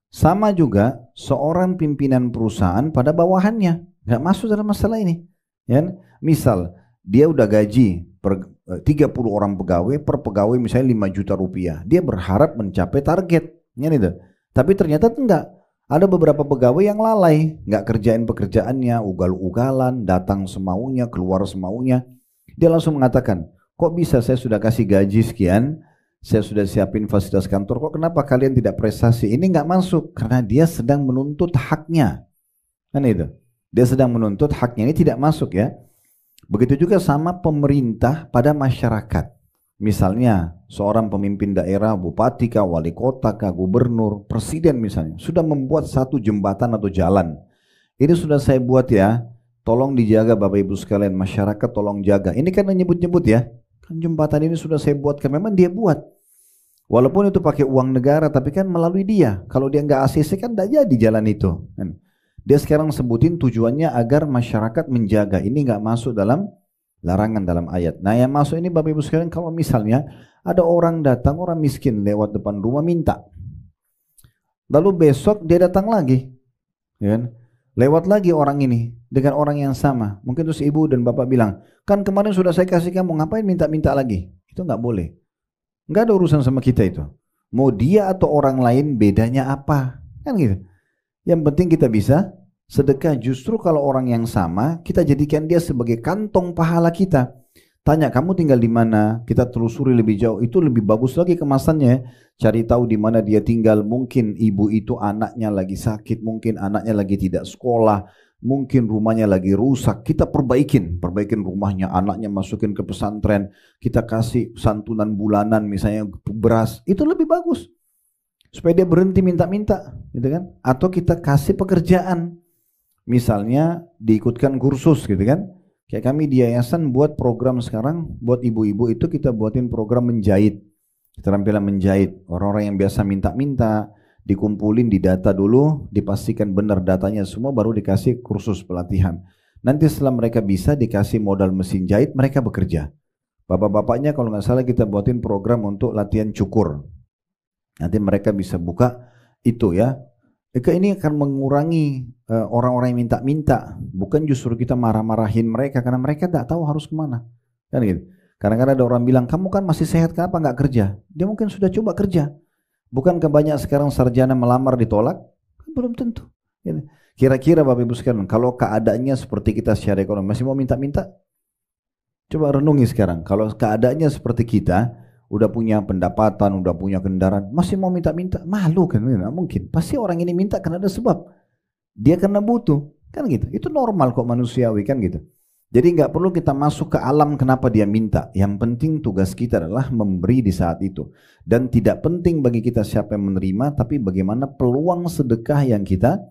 Sama juga seorang pimpinan perusahaan pada bawahannya, nggak masuk dalam masalah ini. Ya, misal dia udah gaji 30 orang pegawai, per pegawai misalnya 5 juta rupiah. Dia berharap mencapai target, ya gitu. Tapi ternyata enggak. Ada beberapa pegawai yang lalai, nggak kerjain pekerjaannya, ugal-ugalan, datang semaunya, keluar semaunya. Dia langsung mengatakan, kok bisa saya sudah kasih gaji sekian, saya sudah siapin fasilitas kantor, kok kenapa kalian tidak prestasi? Ini nggak masuk, karena dia sedang menuntut haknya. Kan itu, dia sedang menuntut haknya, ini tidak masuk ya. Begitu juga sama pemerintah pada masyarakat. Misalnya seorang pemimpin daerah, bupati kah, wali kota kah, gubernur, presiden misalnya, sudah membuat satu jembatan atau jalan. Ini sudah saya buat ya, tolong dijaga Bapak Ibu sekalian, masyarakat tolong jaga. Ini kan nyebut-nyebut ya, kan jembatan ini sudah saya buatkan, memang dia buat. Walaupun itu pakai uang negara, tapi kan melalui dia. Kalau dia nggak ACC kan tidak jadi jalan itu. Dia sekarang sebutin tujuannya agar masyarakat menjaga. Ini nggak masuk dalam larangan dalam ayat. Nah yang masuk ini Bapak Ibu sekalian, kalau misalnya ada orang datang, orang miskin lewat depan rumah minta. Lalu besok dia datang lagi. Ya kan? Lewat lagi orang ini dengan orang yang sama. Mungkin terus ibu dan bapak bilang, kan kemarin sudah saya kasih kamu, ngapain minta-minta lagi? Itu nggak boleh. Nggak ada urusan sama kita itu. Mau dia atau orang lain bedanya apa? Kan gitu. Yang penting kita bisa sedekah. Justru kalau orang yang sama, kita jadikan dia sebagai kantong pahala kita. Tanya, kamu tinggal di mana? Kita telusuri lebih jauh. Itu lebih bagus lagi kemasannya. Cari tahu di mana dia tinggal. Mungkin ibu itu anaknya lagi sakit. Mungkin anaknya lagi tidak sekolah. Mungkin rumahnya lagi rusak. Kita perbaikin rumahnya. Anaknya masukin ke pesantren. Kita kasih santunan bulanan misalnya beras. Itu lebih bagus. Supaya dia berhenti minta-minta. Gitu kan? Atau kita kasih pekerjaan. Misalnya diikutkan kursus gitu kan. Kayak kami di yayasan buat program sekarang, buat ibu-ibu itu kita buatin program menjahit. Keterampilan menjahit. Orang-orang yang biasa minta-minta, dikumpulin, didata dulu, dipastikan benar datanya semua, baru dikasih kursus pelatihan. Nanti setelah mereka bisa, dikasih modal mesin jahit, mereka bekerja. Bapak-bapaknya kalau nggak salah kita buatin program untuk latihan cukur. Nanti mereka bisa buka itu ya. Ini akan mengurangi orang-orang yang minta-minta. Bukan justru kita marah-marahin mereka karena mereka tidak tahu harus kemana. Kan gitu. Kadang-kadang ada orang bilang, kamu kan masih sehat, kenapa nggak kerja? Dia mungkin sudah coba kerja. Bukankah banyak sekarang sarjana melamar ditolak? Belum tentu. Kira-kira Bapak Ibu sekalian, kalau keadaannya seperti kita secara ekonomi, masih mau minta-minta? Coba renungi sekarang. Kalau keadaannya seperti kita, udah punya pendapatan, udah punya kendaraan, masih mau minta-minta, malu kan? Nggak mungkin. Pasti orang ini minta karena ada sebab. Dia karena butuh, kan gitu. Itu normal kok manusiawi kan gitu. Jadi nggak perlu kita masuk ke alam kenapa dia minta. Yang penting tugas kita adalah memberi di saat itu. Dan tidak penting bagi kita siapa yang menerima, tapi bagaimana peluang sedekah yang kita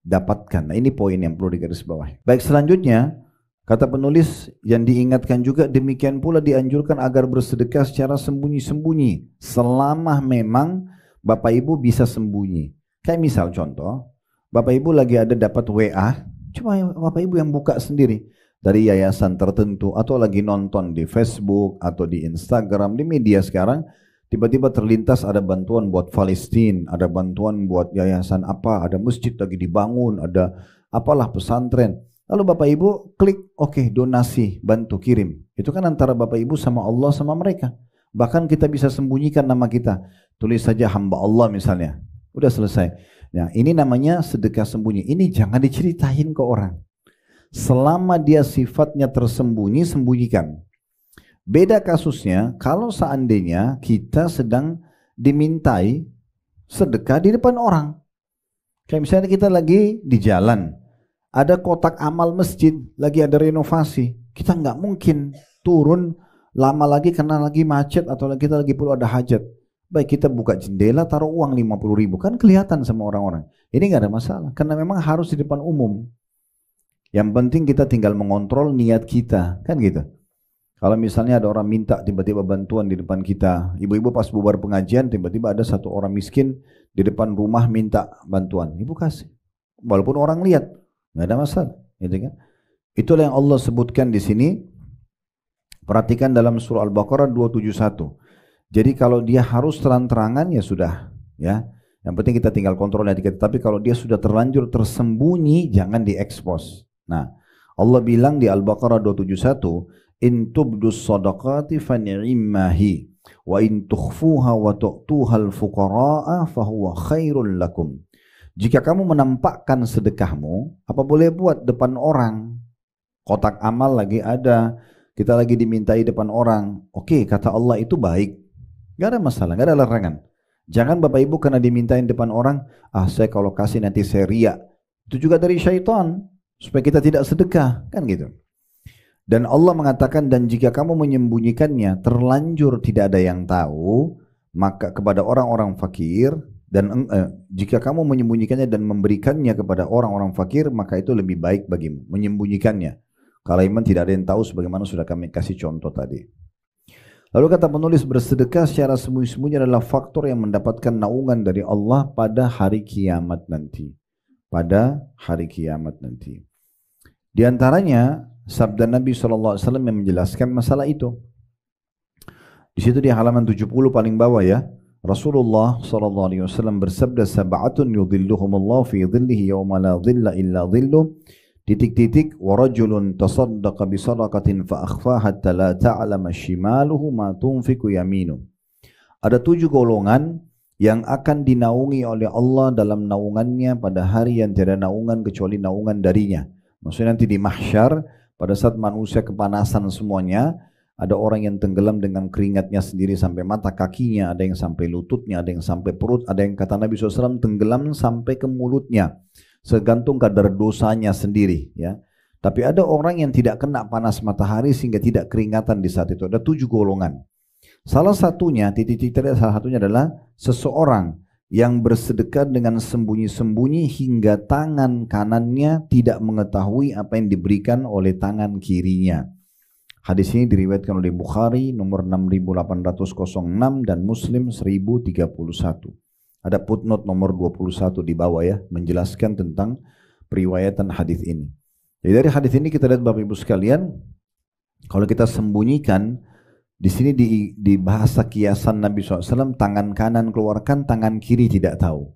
dapatkan. Nah ini poin yang perlu digarisbawahi. Baik, selanjutnya kata penulis yang diingatkan juga demikian pula dianjurkan agar bersedekah secara sembunyi-sembunyi selama memang Bapak Ibu bisa sembunyi. Kayak misal contoh, Bapak Ibu lagi ada dapat WA, cuma Bapak Ibu yang buka sendiri dari yayasan tertentu atau lagi nonton di Facebook atau di Instagram, di media sekarang, tiba-tiba terlintas ada bantuan buat Palestina, ada bantuan buat yayasan apa, ada masjid lagi dibangun, ada apalah pesantren. Lalu Bapak Ibu klik, oke, donasi, bantu, kirim. Itu kan antara Bapak Ibu sama Allah sama mereka. Bahkan kita bisa sembunyikan nama kita. Tulis saja hamba Allah misalnya. Udah selesai. Nah ini namanya sedekah sembunyi. Ini jangan diceritain ke orang. Selama dia sifatnya tersembunyi, sembunyikan. Beda kasusnya kalau seandainya kita sedang dimintai sedekah di depan orang. Kayak misalnya kita lagi di jalan. Ada kotak amal masjid, lagi ada renovasi. Kita nggak mungkin turun lama lagi karena lagi macet atau kita lagi perlu ada hajat. Baik kita buka jendela, taruh uang 50.000. Kan kelihatan sama orang-orang. Ini nggak ada masalah. Karena memang harus di depan umum. Yang penting kita tinggal mengontrol niat kita. Kan gitu. Kalau misalnya ada orang minta tiba-tiba bantuan di depan kita. Ibu-ibu pas bubar pengajian, tiba-tiba ada satu orang miskin di depan rumah minta bantuan. Ibu kasih. Walaupun orang lihat. Nggak ada masalah, gitu kan? Itulah yang Allah sebutkan di sini. Perhatikan dalam surah Al-Baqarah 271. Jadi kalau dia harus terang-terangan ya sudah, ya. Yang penting kita tinggal kontrol hati kita. Tapi kalau dia sudah terlanjur tersembunyi, jangan diekspos. Nah, Allah bilang di Al-Baqarah 271, "In tubdus shadaqati fa ni'mahi, wa in tukhfuha wa tu'tuhal fuqara'a fa huwa khairul lakum." Jika kamu menampakkan sedekahmu, apa boleh buat depan orang? Kotak amal lagi ada, kita lagi dimintai depan orang. Oke, kata Allah itu baik. Gak ada masalah, gak ada larangan. Jangan Bapak Ibu karena dimintain depan orang, saya kalau kasih nanti saya riya. Itu juga dari syaitan, supaya kita tidak sedekah, kan gitu. Dan Allah mengatakan, dan jika kamu menyembunyikannya terlanjur tidak ada yang tahu, maka kepada orang-orang fakir, dan jika kamu menyembunyikannya dan memberikannya kepada orang-orang fakir, maka itu lebih baik bagimu menyembunyikannya. Kalau iman tidak ada yang tahu, sebagaimana sudah kami kasih contoh tadi. Lalu kata penulis, bersedekah secara sembunyi-sembunyi adalah faktor yang mendapatkan naungan dari Allah pada hari kiamat nanti. Pada hari kiamat nanti. Di antaranya sabda Nabi SAW yang menjelaskan masalah itu. Di situ di halaman 70 paling bawah ya. Rasulullah SAW bersabda, sab'atun yudhilluhumullah fi dhillihi yawma la dhilla illa dhilluh. Titik-titik, warajulun tasaddaqa bisadaqatin fa akhfa hatta la ta'lama shimaluhu ma tunfiku yaminu. Ada 7 golongan yang akan dinaungi oleh Allah dalam naungannya pada hari yang tiada naungan kecuali naungan darinya. Maksudnya nanti di mahsyar, pada saat manusia kepanasan semuanya, ada orang yang tenggelam dengan keringatnya sendiri sampai mata kakinya, ada yang sampai lututnya, ada yang sampai perut, ada yang kata Nabi SAW tenggelam sampai ke mulutnya. Segantung kadar dosanya sendiri ya. Tapi ada orang yang tidak kena panas matahari sehingga tidak keringatan di saat itu. Ada 7 golongan. Salah satunya, salah satunya adalah seseorang yang bersedekah dengan sembunyi-sembunyi hingga tangan kanannya tidak mengetahui apa yang diberikan oleh tangan kirinya. Hadis ini diriwayatkan oleh Bukhari nomor 6806 dan Muslim 1031. Ada footnote nomor 21 di bawah ya, menjelaskan tentang periwayatan hadis ini. Jadi dari hadis ini kita lihat Bapak Ibu sekalian, kalau kita sembunyikan, di sini di bahasa kiasan Nabi SAW, tangan kanan keluarkan, tangan kiri tidak tahu.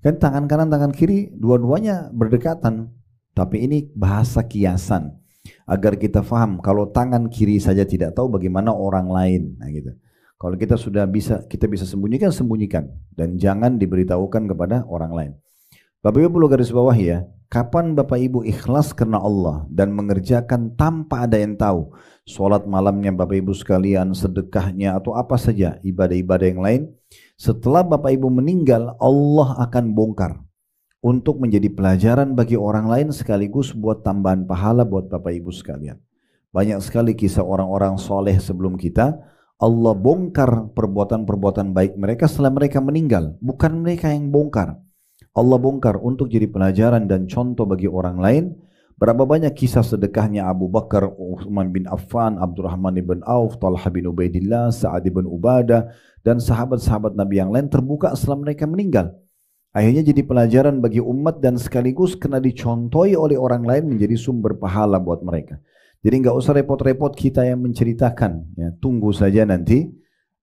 Kan tangan kanan, tangan kiri, dua-duanya berdekatan. Tapi ini bahasa kiasan. Agar kita faham, kalau tangan kiri saja tidak tahu, bagaimana orang lain. Nah gitu. Kalau kita sudah kita bisa sembunyikan, sembunyikan. Dan jangan diberitahukan kepada orang lain. Bapak Ibu perlu garis bawah ya, kapan Bapak Ibu ikhlas karena Allah dan mengerjakan tanpa ada yang tahu, sholat malamnya Bapak Ibu sekalian, sedekahnya atau apa saja, ibadah-ibadah yang lain, setelah Bapak Ibu meninggal, Allah akan bongkar untuk menjadi pelajaran bagi orang lain sekaligus buat tambahan pahala buat Bapak Ibu sekalian. Banyak sekali kisah orang-orang soleh sebelum kita, Allah bongkar perbuatan-perbuatan baik mereka setelah mereka meninggal, bukan mereka yang bongkar. Allah bongkar untuk jadi pelajaran dan contoh bagi orang lain. Berapa banyak kisah sedekahnya Abu Bakar, Utsman bin Affan, Abdurrahman bin Auf, Talha bin Ubaidillah, Sa'ad bin Ubadah, dan sahabat-sahabat Nabi yang lain terbuka setelah mereka meninggal. Akhirnya jadi pelajaran bagi umat dan sekaligus kena dicontohi oleh orang lain menjadi sumber pahala buat mereka. Jadi nggak usah repot-repot kita yang menceritakan, ya, tunggu saja nanti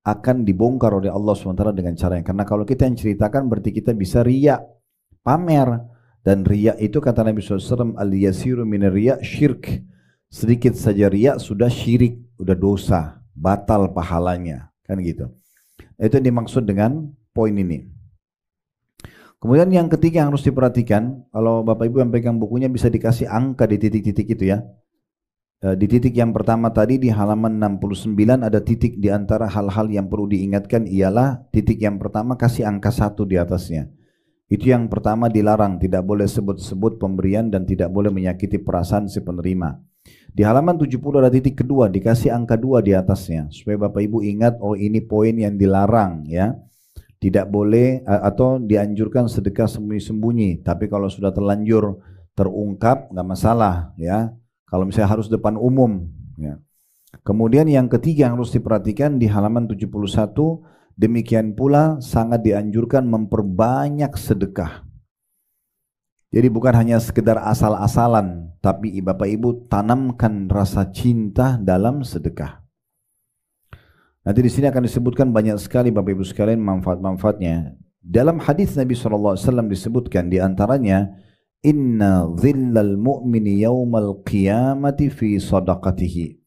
akan dibongkar oleh Allah SWT dengan cara yang, karena kalau kita yang ceritakan berarti kita bisa riya, pamer, dan riya itu kata Nabi SAW, al-yasiru min riya syirk, sedikit saja riya sudah syirik, sudah dosa, batal pahalanya, kan gitu. Itu yang dimaksud dengan poin ini. Kemudian yang ketiga yang harus diperhatikan, kalau Bapak Ibu yang pegang bukunya bisa dikasih angka di titik-titik itu ya. Di titik yang pertama tadi di halaman 69 ada titik di antara hal-hal yang perlu diingatkan ialah titik yang pertama kasih angka 1 di atasnya. Itu yang pertama dilarang, tidak boleh sebut-sebut pemberian dan tidak boleh menyakiti perasaan si penerima. Di halaman 70 ada titik kedua dikasih angka 2 di atasnya supaya Bapak Ibu ingat, oh ini poin yang dilarang ya. Tidak boleh atau dianjurkan sedekah sembunyi-sembunyi, tapi kalau sudah terlanjur terungkap nggak masalah ya. Kalau misalnya harus depan umum ya. Kemudian yang ketiga yang harus diperhatikan di halaman 71, demikian pula sangat dianjurkan memperbanyak sedekah. Jadi bukan hanya sekedar asal-asalan, tapi Bapak Ibu tanamkan rasa cinta dalam sedekah. Nanti di sini akan disebutkan banyak sekali Bapak Ibu sekalian manfaat-manfaatnya. Dalam hadis Nabi SAW disebutkan di antaranya, inna dhillal mu'mini yawmal qiyamati fi sadaqatihi.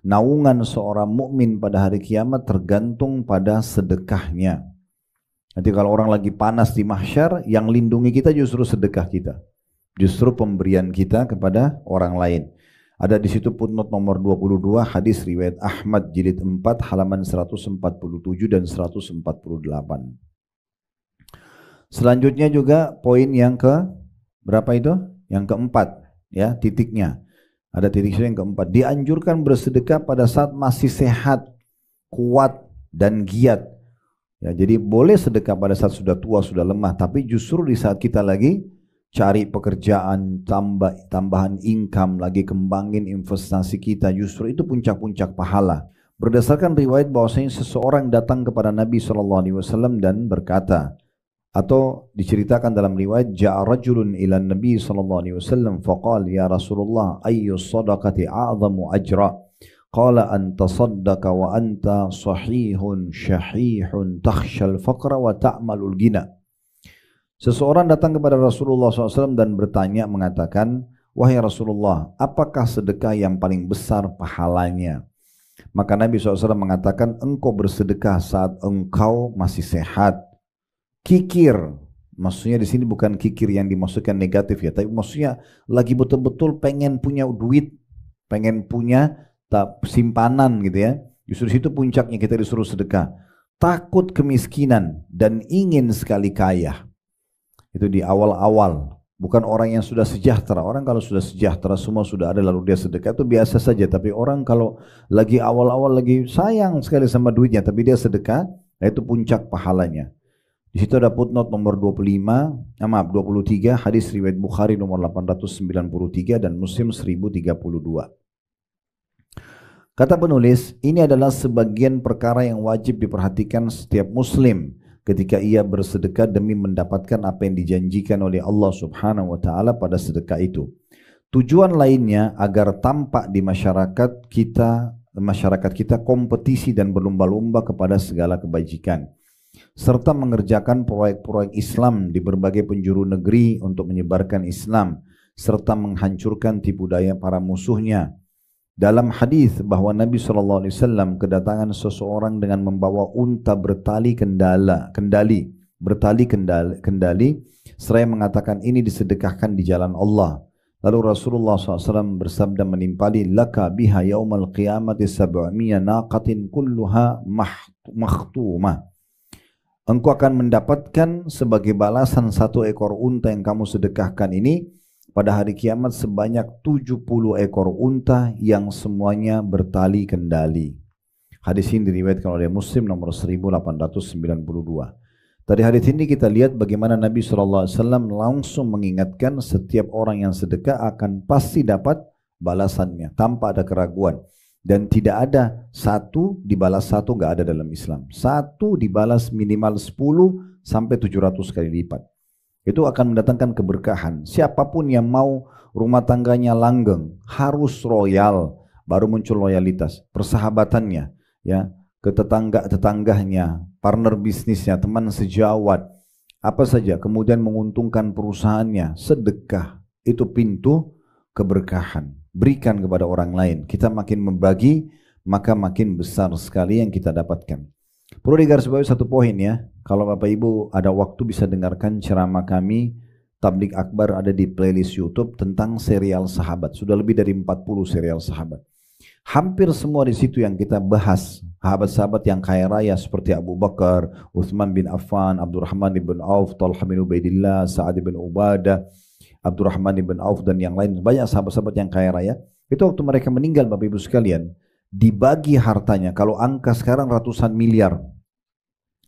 Naungan seorang mukmin pada hari kiamat tergantung pada sedekahnya. Nanti kalau orang lagi panas di mahsyar, yang lindungi kita justru sedekah kita. Justru pemberian kita kepada orang lain. Ada di situ footnote nomor 22 hadis riwayat Ahmad jilid 4 halaman 147 dan 148. Selanjutnya juga poin yang ke berapa itu? Yang keempat ya, titiknya. Ada titik yang keempat, dianjurkan bersedekah pada saat masih sehat, kuat, dan giat. Ya, jadi boleh sedekah pada saat sudah tua, sudah lemah, tapi justru di saat kita lagi cari pekerjaan, tambahan income, lagi kembangin investasi kita, justru itu puncak-puncak pahala. Berdasarkan riwayat bahwasanya seseorang datang kepada Nabi SAW dan berkata, atau diceritakan dalam riwayat, ja'a rajulun ila Nabi SAW faqala ya Rasulullah ayyu sadaqati a'zamu ajra, qala an tasaddaqa wa anta sahihun syahihun takhshal faqra wa ta'malul gina. Seseorang datang kepada Rasulullah SAW dan bertanya, mengatakan, wahai Rasulullah, apakah sedekah yang paling besar pahalanya? Maka Nabi SAW mengatakan, engkau bersedekah saat engkau masih sehat. Kikir, maksudnya di sini bukan kikir yang dimaksudkan negatif ya, tapi maksudnya lagi betul-betul pengen punya duit, pengen punya simpanan gitu ya. Justru di situ puncaknya kita disuruh sedekah. Takut kemiskinan dan ingin sekali kaya. Itu di awal-awal, bukan orang yang sudah sejahtera. Orang kalau sudah sejahtera semua sudah ada lalu dia sedekah itu biasa saja. Tapi orang kalau lagi awal-awal lagi sayang sekali sama duitnya tapi dia sedekah, nah itu puncak pahalanya. Di situ ada footnote nomor 23, hadis riwayat Bukhari nomor 893 dan Muslim 1032. Kata penulis, ini adalah sebagian perkara yang wajib diperhatikan setiap muslim ketika ia bersedekah demi mendapatkan apa yang dijanjikan oleh Allah Subhanahu wa taala pada sedekah itu. Tujuan lainnya agar tampak di masyarakat kita kompetisi dan berlomba-lomba kepada segala kebajikan, serta mengerjakan proyek-proyek Islam di berbagai penjuru negeri untuk menyebarkan Islam, serta menghancurkan tipu daya para musuhnya. Dalam hadis bahwa Nabi SAW kedatangan seseorang dengan membawa unta bertali kendali, seraya mengatakan ini disedekahkan di jalan Allah. Lalu Rasulullah SAW bersabda menimpali, laka biha yaumal qiyamati sab'miya naqatin kulluha makhtumah. Engkau akan mendapatkan sebagai balasan 1 ekor unta yang kamu sedekahkan ini pada hari kiamat sebanyak 70 ekor unta yang semuanya bertali kendali. Hadis ini diriwayatkan oleh Muslim nomor 1892. Dari hadis ini kita lihat bagaimana Nabi SAW langsung mengingatkan setiap orang yang sedekah akan pasti dapat balasannya tanpa ada keraguan. Dan tidak ada 1 dibalas 1 nggak ada dalam Islam. 1 dibalas minimal 10 sampai 700 kali lipat. Itu akan mendatangkan keberkahan. Siapapun yang mau rumah tangganya langgeng harus royal, baru muncul loyalitas. Persahabatannya, ya, ke tetangganya, partner bisnisnya, teman sejawat, apa saja, kemudian menguntungkan perusahaannya, sedekah itu pintu keberkahan. Berikan kepada orang lain. Kita makin membagi, maka makin besar sekali yang kita dapatkan. Perlu digarisbawahi 1 poin ya. Kalau Bapak Ibu ada waktu bisa dengarkan ceramah kami Tabligh Akbar, ada di playlist YouTube tentang serial sahabat. Sudah lebih dari 40 serial sahabat. Hampir semua di situ yang kita bahas sahabat-sahabat yang kaya raya seperti Abu Bakar, Utsman bin Affan, Abdurrahman bin Auf, Talha bin Ubaidillah, Sa'ad bin Ubadah, Abdurrahman bin Auf dan yang lain, banyak sahabat-sahabat yang kaya raya. Itu waktu mereka meninggal Bapak Ibu sekalian, dibagi hartanya, kalau angka sekarang ratusan miliar,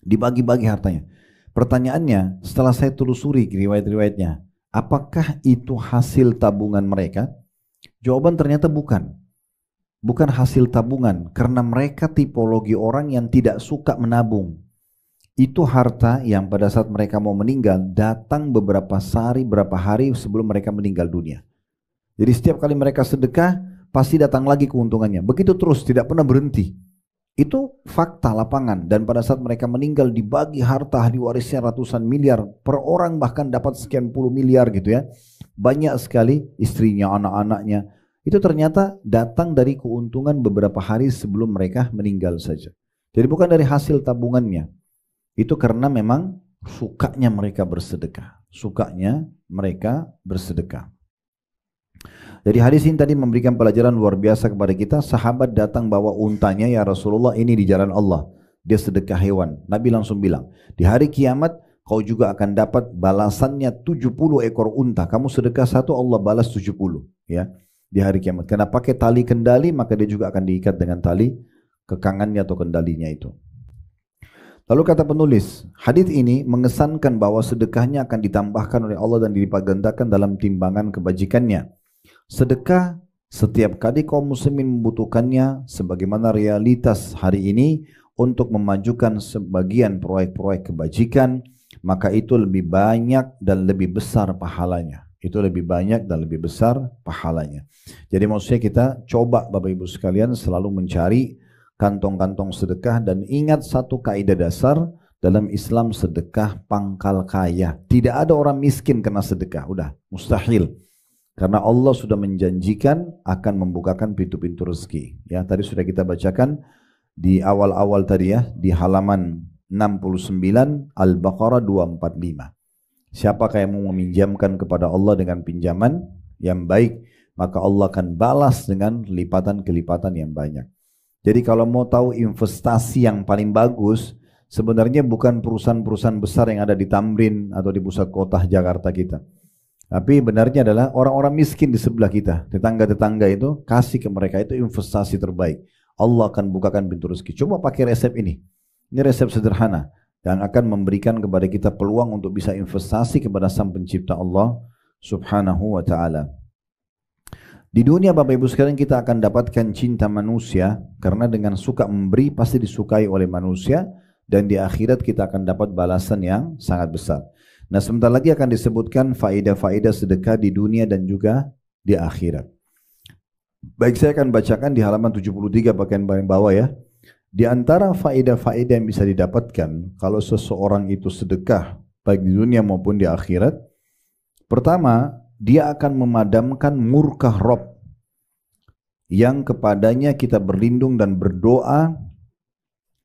dibagi-bagi hartanya. Pertanyaannya, setelah saya telusuri riwayat-riwayatnya, apakah itu hasil tabungan mereka? Jawaban ternyata bukan. Bukan hasil tabungan, karena mereka tipologi orang yang tidak suka menabung. Itu harta yang pada saat mereka mau meninggal datang beberapa hari sebelum mereka meninggal dunia. Jadi setiap kali mereka sedekah pasti datang lagi keuntungannya. Begitu terus, tidak pernah berhenti. Itu fakta lapangan. Dan pada saat mereka meninggal dibagi harta ahli warisnya ratusan miliar per orang, bahkan dapat sekian puluh miliar gitu ya. Banyak sekali istrinya, anak-anaknya. Itu ternyata datang dari keuntungan beberapa hari sebelum mereka meninggal saja. Jadi bukan dari hasil tabungannya. Itu karena memang sukanya mereka bersedekah. Sukanya mereka bersedekah. Jadi hadis ini tadi memberikan pelajaran luar biasa kepada kita. Sahabat datang bawa untanya, ya Rasulullah ini di jalan Allah. Dia sedekah hewan. Nabi langsung bilang, di hari kiamat kau juga akan dapat balasannya 70 ekor unta. Kamu sedekah 1, Allah balas 70. Ya. di hari kiamat. Karena pakai tali kendali, maka dia juga akan diikat dengan tali kekangannya atau kendalinya itu. Lalu kata penulis, hadis ini mengesankan bahwa sedekahnya akan ditambahkan oleh Allah dan dilipat gandakan dalam timbangan kebajikannya. Sedekah setiap kali kaum muslimin membutuhkannya sebagaimana realitas hari ini untuk memajukan sebagian proyek-proyek kebajikan, maka itu lebih banyak dan lebih besar pahalanya. Itu lebih banyak dan lebih besar pahalanya. Jadi maksudnya kita coba Bapak Ibu sekalian selalu mencari kantong-kantong sedekah dan ingat satu kaidah dasar dalam Islam, sedekah pangkal kaya. Tidak ada orang miskin kena sedekah, udah mustahil. Karena Allah sudah menjanjikan akan membukakan pintu-pintu rezeki. Ya, tadi sudah kita bacakan di awal-awal tadi ya, di halaman 69 Al-Baqarah 245. Siapakah yang mau meminjamkan kepada Allah dengan pinjaman yang baik, maka Allah akan balas dengan lipatan-kelipatan yang banyak. Jadi kalau mau tahu investasi yang paling bagus, sebenarnya bukan perusahaan-perusahaan besar yang ada di Tamrin atau di pusat kota Jakarta kita. Tapi benarnya adalah orang-orang miskin di sebelah kita, tetangga-tetangga itu, kasih ke mereka, itu investasi terbaik. Allah akan bukakan pintu rezeki. Coba pakai resep ini. Ini resep sederhana yang akan memberikan kepada kita peluang untuk bisa investasi kepada Sang Pencipta Allah Subhanahu wa Ta'ala. Di dunia Bapak Ibu sekalian kita akan dapatkan cinta manusia karena dengan suka memberi pasti disukai oleh manusia, dan di akhirat kita akan dapat balasan yang sangat besar. Nah, sebentar lagi akan disebutkan faedah-faedah sedekah di dunia dan juga di akhirat. Baik, saya akan bacakan di halaman 73 bagian paling bawah ya. Di antara faedah-faedah yang bisa didapatkan kalau seseorang itu sedekah baik di dunia maupun di akhirat. Pertama, dia akan memadamkan murka Rabb yang kepadanya kita berlindung dan berdoa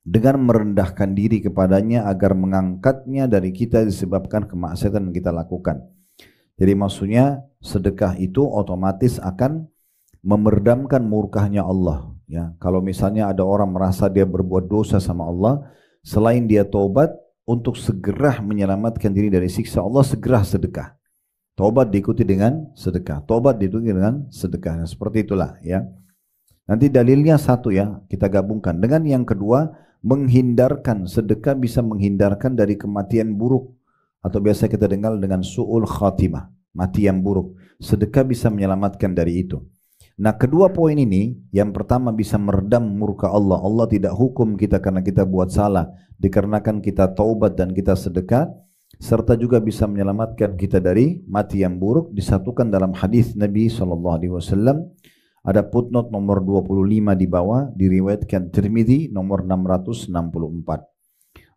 dengan merendahkan diri kepadanya agar mengangkatnya dari kita disebabkan kemaksiatan yang kita lakukan. Jadi maksudnya sedekah itu otomatis akan memeredamkan murkahnya Allah. Ya, kalau misalnya ada orang merasa dia berbuat dosa sama Allah, selain dia taubat untuk segera menyelamatkan diri dari siksa Allah, segera sedekah. Taubat diikuti dengan sedekah, taubat diikuti dengan sedekah. Nah, seperti itulah ya. Nanti dalilnya satu ya, kita gabungkan dengan yang kedua, menghindarkan, sedekah bisa menghindarkan dari kematian buruk atau biasa kita dengar dengan su'ul khatimah, mati yang buruk. Sedekah bisa menyelamatkan dari itu. Nah, kedua poin ini, yang pertama bisa meredam murka Allah. Allah tidak hukum kita karena kita buat salah, dikarenakan kita taubat dan kita sedekah, serta juga bisa menyelamatkan kita dari mati yang buruk. Disatukan dalam hadis Nabi SAW. Ada footnote nomor 25 di bawah, diriwayatkan Tirmidzi nomor 664.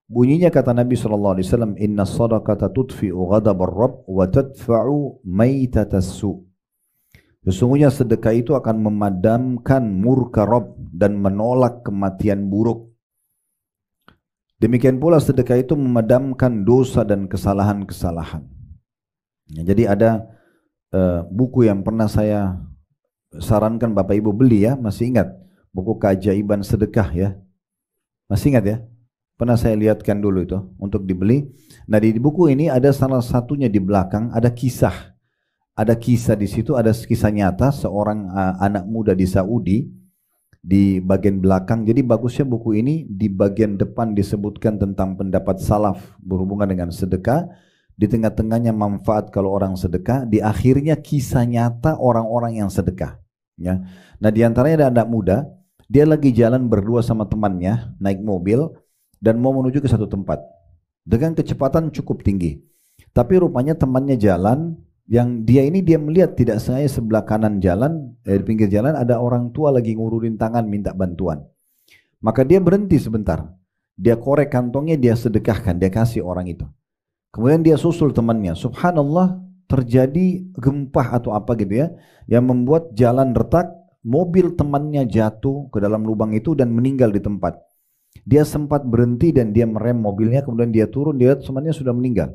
Bunyinya kata Nabi SAW, Inna sadaqata tudfi'u ghadabar Rabb wa tadfa'u maitatas su'. Sesungguhnya sedekah itu akan memadamkan murka Rabb dan menolak kematian buruk. Demikian pula sedekah itu memadamkan dosa dan kesalahan-kesalahan. Ya, jadi ada buku yang pernah saya sarankan Bapak Ibu beli ya, masih ingat? Buku Keajaiban Sedekah ya. Masih ingat ya? Pernah saya lihatkan dulu itu untuk dibeli. Nah, di buku ini ada salah satunya di belakang ada kisah. Ada kisah di situ, ada kisah nyata seorang anak muda di Saudi di bagian belakang. Jadi bagusnya buku ini di bagian depan disebutkan tentang pendapat salaf berhubungan dengan sedekah. Di tengah-tengahnya manfaat kalau orang sedekah. Di akhirnya kisah nyata orang-orang yang sedekah. Ya. Nah, di antaranya ada anak muda, dia lagi jalan berdua sama temannya naik mobil dan mau menuju ke satu tempat dengan kecepatan cukup tinggi. Tapi rupanya temannya jalan. Yang dia melihat tidak sengaja sebelah kanan jalan, di pinggir jalan ada orang tua lagi ngururin tangan minta bantuan. Maka dia berhenti sebentar. Dia korek kantongnya, dia sedekahkan, dia kasih orang itu. Kemudian dia susul temannya. Subhanallah, terjadi gempa atau apa gitu ya, yang membuat jalan retak, mobil temannya jatuh ke dalam lubang itu dan meninggal di tempat. Dia sempat berhenti dan dia merem mobilnya, kemudian dia turun, dia lihat temannya sudah meninggal.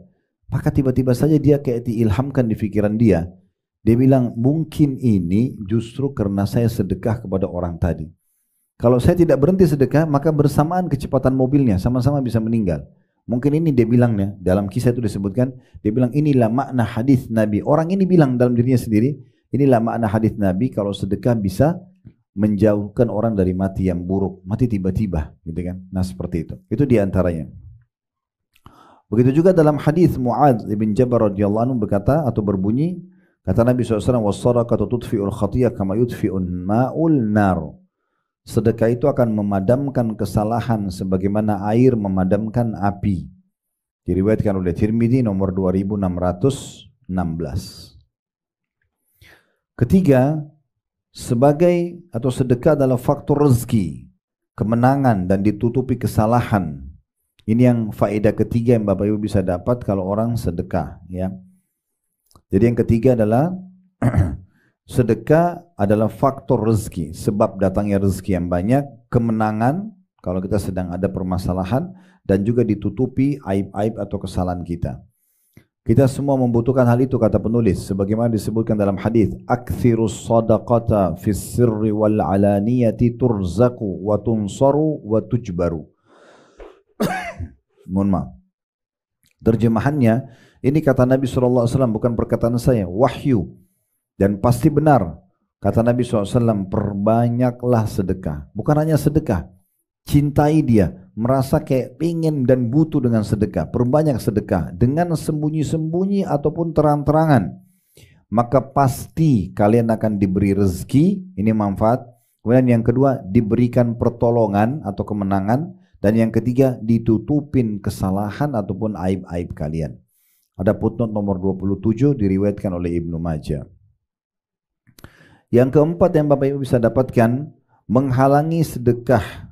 Maka tiba-tiba saja dia kayak diilhamkan di pikiran dia. Dia bilang, mungkin ini justru karena saya sedekah kepada orang tadi. Kalau saya tidak berhenti sedekah, maka bersamaan kecepatan mobilnya, sama-sama bisa meninggal. Mungkin ini dia bilangnya, dalam kisah itu disebutkan, dia bilang inilah makna hadis Nabi. Orang ini bilang dalam dirinya sendiri, Inilah makna hadis Nabi kalau sedekah bisa menjauhkan orang dari mati yang buruk, mati tiba-tiba, gitu kan? Nah seperti itu. Itu diantaranya. Begitu juga dalam hadis Muadz bin Jabal radhiyallahu anhu berkata atau berbunyi, kata Nabi SAW, "Was-sadaqatu tudfi'ul khatiyah kama yudfi'un ma'ul nar." Sedekah itu akan memadamkan kesalahan sebagaimana air memadamkan api. Diriwayatkan oleh Tirmidzi nomor 2616. Ketiga, sebagai atau sedekah adalah faktor rezeki, kemenangan dan ditutupi kesalahan. Ini yang faedah ketiga yang Bapak Ibu bisa dapat kalau orang sedekah, ya. Jadi yang ketiga adalah sedekah adalah faktor rezeki, sebab datangnya rezeki yang banyak, kemenangan kalau kita sedang ada permasalahan, dan juga ditutupi aib-aib atau kesalahan kita. Kita semua membutuhkan hal itu, kata penulis, sebagaimana disebutkan dalam hadis, "Aktsirus shadaqata fis sirri wal alaniyati turzaku wa tunsaru wa tujbaru." Mohon maaf. Terjemahannya, ini kata Nabi SAW, bukan perkataan saya, wahyu. Dan pasti benar, kata Nabi SAW, perbanyaklah sedekah. Bukan hanya sedekah, cintai dia, merasa kayak ingin dan butuh dengan sedekah. Perbanyak sedekah, dengan sembunyi-sembunyi ataupun terang-terangan. Maka pasti kalian akan diberi rezeki, ini manfaat. Kemudian yang kedua, diberikan pertolongan atau kemenangan. Dan yang ketiga, ditutupin kesalahan ataupun aib-aib kalian. Ada footnote nomor 27 diriwayatkan oleh Ibnu Majah. Yang keempat yang Bapak Ibu bisa dapatkan, menghalangi sedekah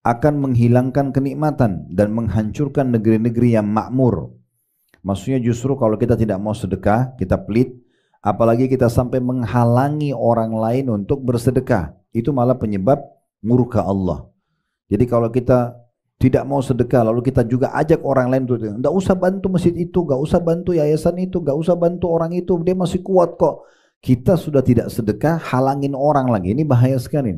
akan menghilangkan kenikmatan dan menghancurkan negeri-negeri yang makmur. Maksudnya justru kalau kita tidak mau sedekah, kita pelit, apalagi kita sampai menghalangi orang lain untuk bersedekah, itu malah penyebab murka Allah. Jadi kalau kita tidak mau sedekah, lalu kita juga ajak orang lain untuk, enggak usah bantu masjid itu, enggak usah bantu yayasan itu, enggak usah bantu orang itu, dia masih kuat kok. Kita sudah tidak sedekah, halangin orang lagi. Ini bahaya sekali.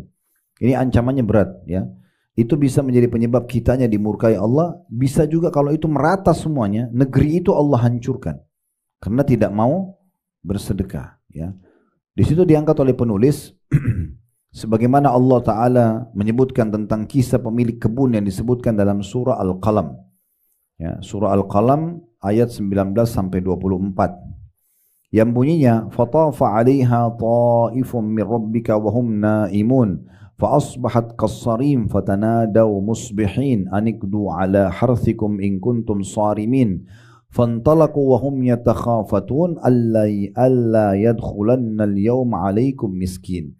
Ini ancamannya berat, ya. Itu bisa menjadi penyebab kitanya dimurkai Allah. Bisa juga kalau itu merata semuanya, negeri itu Allah hancurkan karena tidak mau bersedekah, ya. Di situ diangkat oleh penulis sebagaimana Allah Ta'ala menyebutkan tentang kisah pemilik kebun yang disebutkan dalam surah Al-Qalam, ya, surah Al-Qalam ayat 19-24 yang bunyinya, "Fatafa 'alaiha ta'ifun min rabbika wa hum na'imun فأصبحت كالصريم فتنادوا مصبحين أن اغدوا على حرثكم إن كنتم صارمين فانطلقوا وهم يتخافتون ألا يدخلن اليوم عليكم مسكين."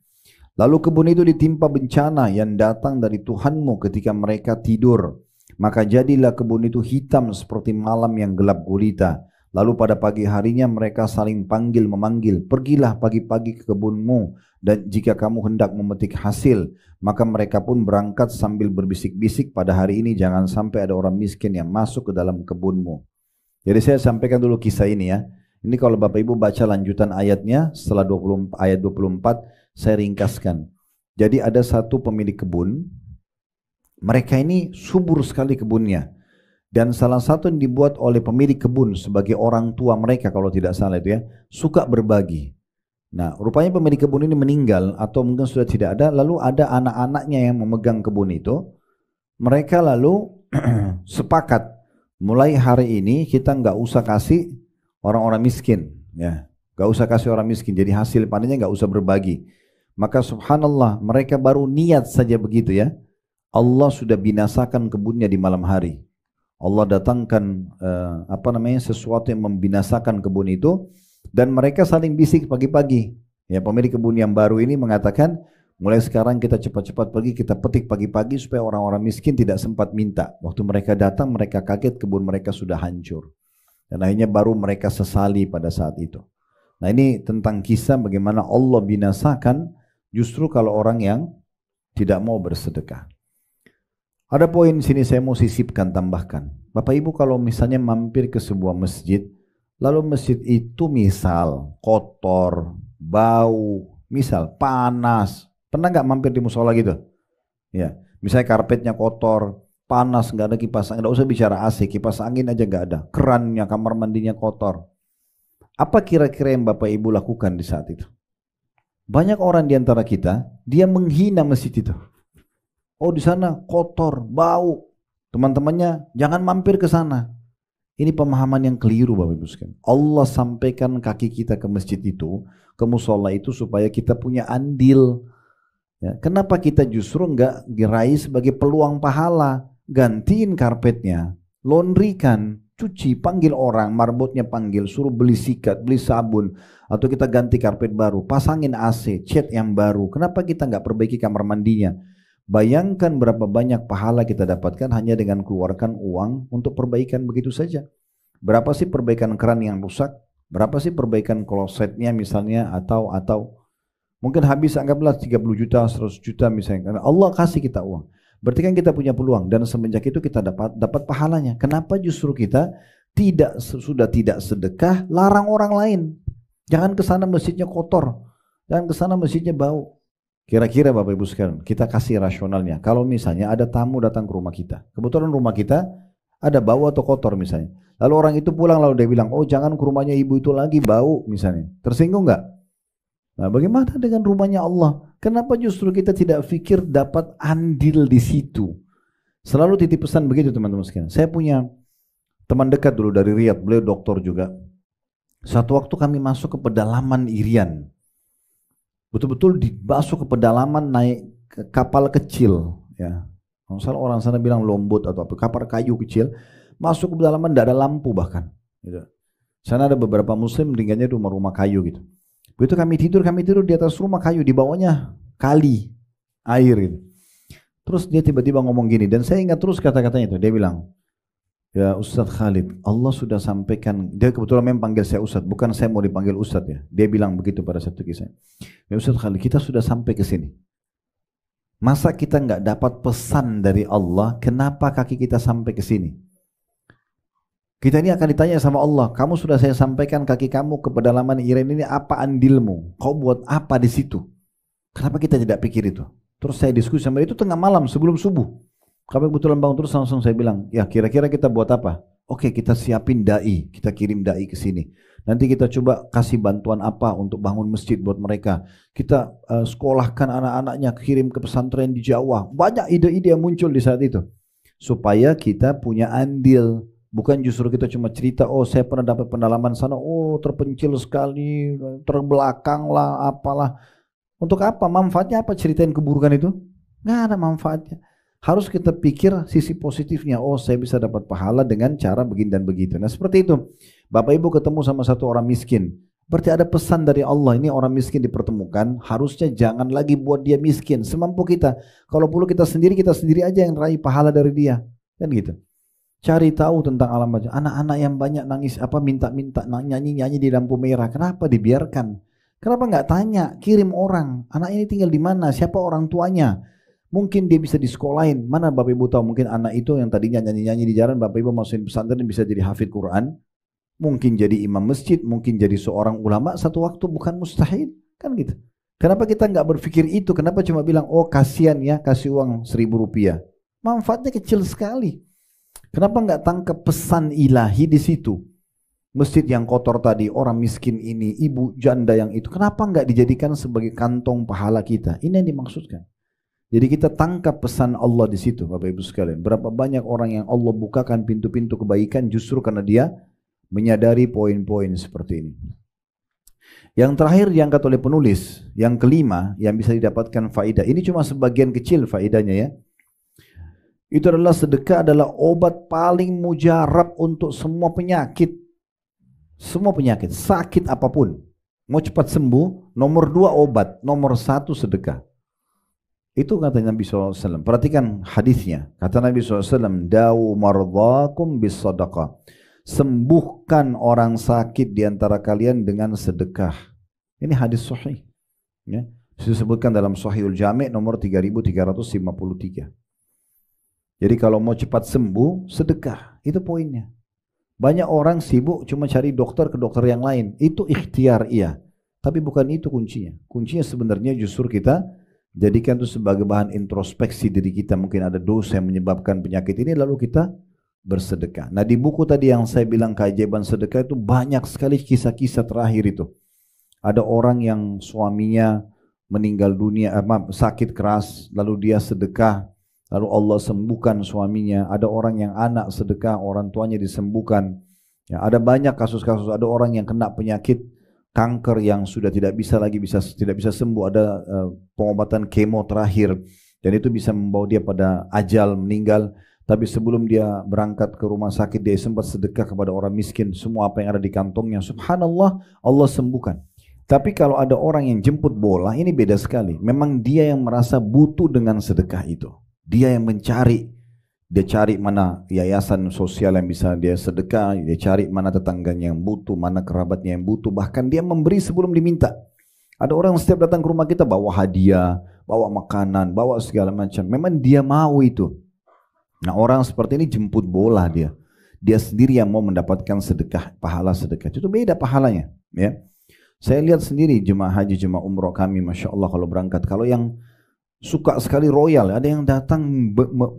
Lalu kebun itu ditimpa bencana yang datang dari Tuhanmu ketika mereka tidur. Maka jadilah kebun itu hitam seperti malam yang gelap gulita. Lalu pada pagi harinya mereka saling memanggil, "Pergilah pagi-pagi ke kebunmu, dan jika kamu hendak memetik hasil." Maka mereka pun berangkat sambil berbisik-bisik, "Pada hari ini jangan sampai ada orang miskin yang masuk ke dalam kebunmu." Jadi saya sampaikan dulu kisah ini, ya. Ini kalau Bapak Ibu baca lanjutan ayatnya setelah ayat 24, saya ringkaskan. Jadi ada satu pemilik kebun, mereka ini subur sekali kebunnya. Dan salah satu yang dibuat oleh pemilik kebun sebagai orang tua mereka, kalau tidak salah itu, ya, suka berbagi. Nah, rupanya pemilik kebun ini meninggal atau mungkin sudah tidak ada, lalu ada anak-anaknya yang memegang kebun itu. Mereka lalu sepakat, mulai hari ini kita nggak usah kasih orang-orang miskin, ya, nggak usah kasih orang miskin. Jadi hasil panennya nggak usah berbagi. Maka subhanallah, mereka baru niat saja begitu, ya, Allah sudah binasakan kebunnya di malam hari. Allah datangkan sesuatu yang membinasakan kebun itu, dan mereka saling bisik pagi-pagi. Ya, pemilik kebun yang baru ini mengatakan, mulai sekarang kita cepat-cepat pergi, kita petik pagi-pagi supaya orang-orang miskin tidak sempat minta. Waktu mereka datang, mereka kaget kebun mereka sudah hancur. Dan akhirnya baru mereka sesali pada saat itu. Nah, ini tentang kisah bagaimana Allah binasakan justru kalau orang yang tidak mau bersedekah. Ada poin sini saya mau sisipkan, tambahkan. Bapak Ibu kalau misalnya mampir ke sebuah masjid, lalu masjid itu misal kotor, bau, misal panas. Pernah nggak mampir di musola gitu? Ya, misalnya karpetnya kotor, panas, nggak ada kipas angin, nggak usah bicara AC, kipas angin aja nggak ada, kerannya, kamar mandinya kotor. Apa kira-kira yang Bapak Ibu lakukan di saat itu? Banyak orang di antara kita, dia menghina masjid itu. Oh, di sana kotor, bau. Teman-temannya jangan mampir ke sana. Ini pemahaman yang keliru Bapak Ibu sekalian. Allah sampaikan kaki kita ke masjid itu, ke musola itu supaya kita punya andil. Ya, kenapa kita justru enggak diraih sebagai peluang pahala? Gantiin karpetnya, laundrykan, cuci, panggil orang, marbotnya panggil, suruh beli sikat, beli sabun, atau kita ganti karpet baru, pasangin AC, cat yang baru. Kenapa kita enggak perbaiki kamar mandinya? Bayangkan berapa banyak pahala kita dapatkan hanya dengan keluarkan uang untuk perbaikan begitu saja. Berapa sih perbaikan keran yang rusak? Berapa sih perbaikan klosetnya misalnya atau mungkin habis anggaplah 30 juta, 100 juta misalnya. Karena Allah kasih kita uang. Berarti kan kita punya peluang dan semenjak itu kita dapat pahalanya. Kenapa justru kita sudah tidak sedekah, larang orang lain? Jangan ke sana masjidnya kotor. Jangan ke sana masjidnya bau. Kira-kira Bapak Ibu sekalian, kita kasih rasionalnya. Kalau misalnya ada tamu datang ke rumah kita, kebetulan rumah kita ada bau atau kotor misalnya. Lalu orang itu pulang lalu dia bilang, oh jangan ke rumahnya ibu itu lagi bau misalnya. Tersinggung nggak? Nah bagaimana dengan rumahnya Allah? Kenapa justru kita tidak pikir dapat andil di situ? Selalu titip pesan begitu teman-teman sekalian. Saya punya teman dekat dulu dari Riyadh, beliau doktor juga. Satu waktu kami masuk ke pedalaman Irian. Betul-betul masuk ke pedalaman naik ke kapal kecil. Ya. Misalnya orang sana bilang lombot atau apa, kapal kayu kecil. Masuk ke pedalaman tidak ada lampu bahkan. Gitu. Sana ada beberapa muslim tinggalnya di rumah-rumah kayu gitu. Begitu kami tidur di atas rumah kayu, di bawahnya kali air gitu. Terus dia tiba-tiba ngomong gini, dan saya ingat terus kata-katanya itu. Dia bilang, ya Ustadz Khalid, Allah sudah sampaikan, dia kebetulan memang panggil saya Ustadz, bukan saya mau dipanggil Ustadz ya. Dia bilang begitu pada satu kisah. Ya Ustadz Khalid, kita sudah sampai ke sini. Masa kita nggak dapat pesan dari Allah, kenapa kaki kita sampai ke sini? Kita ini akan ditanya sama Allah, kamu sudah saya sampaikan kaki kamu ke pedalaman Iran ini, apa andilmu? Kau buat apa di situ? Kenapa kita tidak pikir itu? Terus saya diskusi sama dia itu tengah malam sebelum subuh. Kami kebetulan bangun terus langsung saya bilang, ya kira-kira kita buat apa? Oke, kita siapin dai, kita kirim dai ke sini. Nanti kita coba kasih bantuan apa untuk bangun masjid buat mereka. Kita sekolahkan anak-anaknya, kirim ke pesantren di Jawa. Banyak ide-ide yang muncul di saat itu. Supaya kita punya andil. Bukan justru kita cuma cerita, oh saya pernah dapat pendalaman sana, oh terpencil sekali, terbelakang lah, apalah. Untuk apa? Manfaatnya apa ceritain keburukan itu? Nggak ada manfaatnya. Harus kita pikir sisi positifnya, oh saya bisa dapat pahala dengan cara begini dan begitu. Nah seperti itu, Bapak Ibu ketemu sama satu orang miskin, berarti ada pesan dari Allah, ini orang miskin dipertemukan, harusnya jangan lagi buat dia miskin, semampu kita. Kalau perlu kita sendiri aja yang raih pahala dari dia, kan gitu. Cari tahu tentang alam bawah. Anak-anak yang banyak nangis minta-minta nyanyi-nyanyi di lampu merah. Kenapa dibiarkan? Kenapa nggak tanya? Kirim orang. Anak ini tinggal di mana? Siapa orang tuanya? Mungkin dia bisa disekolahin. Mana Bapak Ibu tahu? Mungkin anak itu yang tadinya nyanyi-nyanyi di jalan, Bapak Ibu masukin pesantren bisa jadi hafid Quran. Mungkin jadi imam masjid. Mungkin jadi seorang ulama. Satu waktu bukan mustahil. Kan gitu. Kenapa kita nggak berpikir itu? Kenapa cuma bilang, oh kasihan ya kasih uang 1.000 rupiah. Manfaatnya kecil sekali. Kenapa nggak tangkap pesan ilahi di situ? Masjid yang kotor tadi, orang miskin ini, ibu janda yang itu, kenapa nggak dijadikan sebagai kantong pahala kita? Ini yang dimaksudkan. Jadi kita tangkap pesan Allah di situ, Bapak Ibu sekalian. Berapa banyak orang yang Allah bukakan pintu-pintu kebaikan justru karena dia menyadari poin-poin seperti ini. Yang terakhir diangkat oleh penulis, yang kelima yang bisa didapatkan faidah. Ini cuma sebagian kecil faidahnya ya. Itu adalah sedekah adalah obat paling mujarab untuk semua penyakit. Semua penyakit, sakit apapun. Mau cepat sembuh, nomor 2 obat, nomor 1 sedekah. Itu kata Nabi SAW. Perhatikan hadisnya. Kata Nabi SAW, Dawu mardhakum bis sadaqah. Sembuhkan orang sakit di antara kalian dengan sedekah. Ini hadis sahih. Ya. Disebutkan dalam Sahihul Jami' nomor 3353. Jadi kalau mau cepat sembuh, sedekah. Itu poinnya. Banyak orang sibuk cuma cari dokter ke dokter yang lain. Itu ikhtiar, iya. Tapi bukan itu kuncinya. Kuncinya sebenarnya justru kita jadikan itu sebagai bahan introspeksi diri kita. Mungkin ada dosa yang menyebabkan penyakit ini, lalu kita bersedekah. Nah di buku tadi yang saya bilang keajaiban sedekah itu banyak sekali kisah-kisah terakhir itu. Ada orang yang suaminya meninggal dunia, sakit keras, lalu dia sedekah, lalu Allah sembuhkan suaminya. Ada orang yang anak sedekah, orang tuanya disembuhkan. Ya, ada banyak kasus-kasus. Ada orang yang kena penyakit kanker yang sudah tidak bisa sembuh. Ada pengobatan kemo terakhir dan itu bisa membawa dia pada ajal, meninggal. Tapi sebelum dia berangkat ke rumah sakit, dia sempat sedekah kepada orang miskin. Semua apa yang ada di kantongnya, subhanallah, Allah sembuhkan. Tapi kalau ada orang yang jemput bola, ini beda sekali. Memang dia yang merasa butuh dengan sedekah itu. Dia yang mencari. Dia cari mana yayasan sosial yang bisa dia sedekah. Dia cari mana tetangganya yang butuh, mana kerabatnya yang butuh. Bahkan dia memberi sebelum diminta. Ada orang setiap datang ke rumah kita bawa hadiah, bawa makanan, bawa segala macam. Memang dia mau itu. Nah orang seperti ini jemput bola dia. Dia sendiri yang mau mendapatkan sedekah, pahala sedekah. Itu beda pahalanya. Ya. Saya lihat sendiri jemaah haji, jemaah umroh kami, Masya Allah kalau berangkat. Kalau yang suka sekali royal, ada yang datang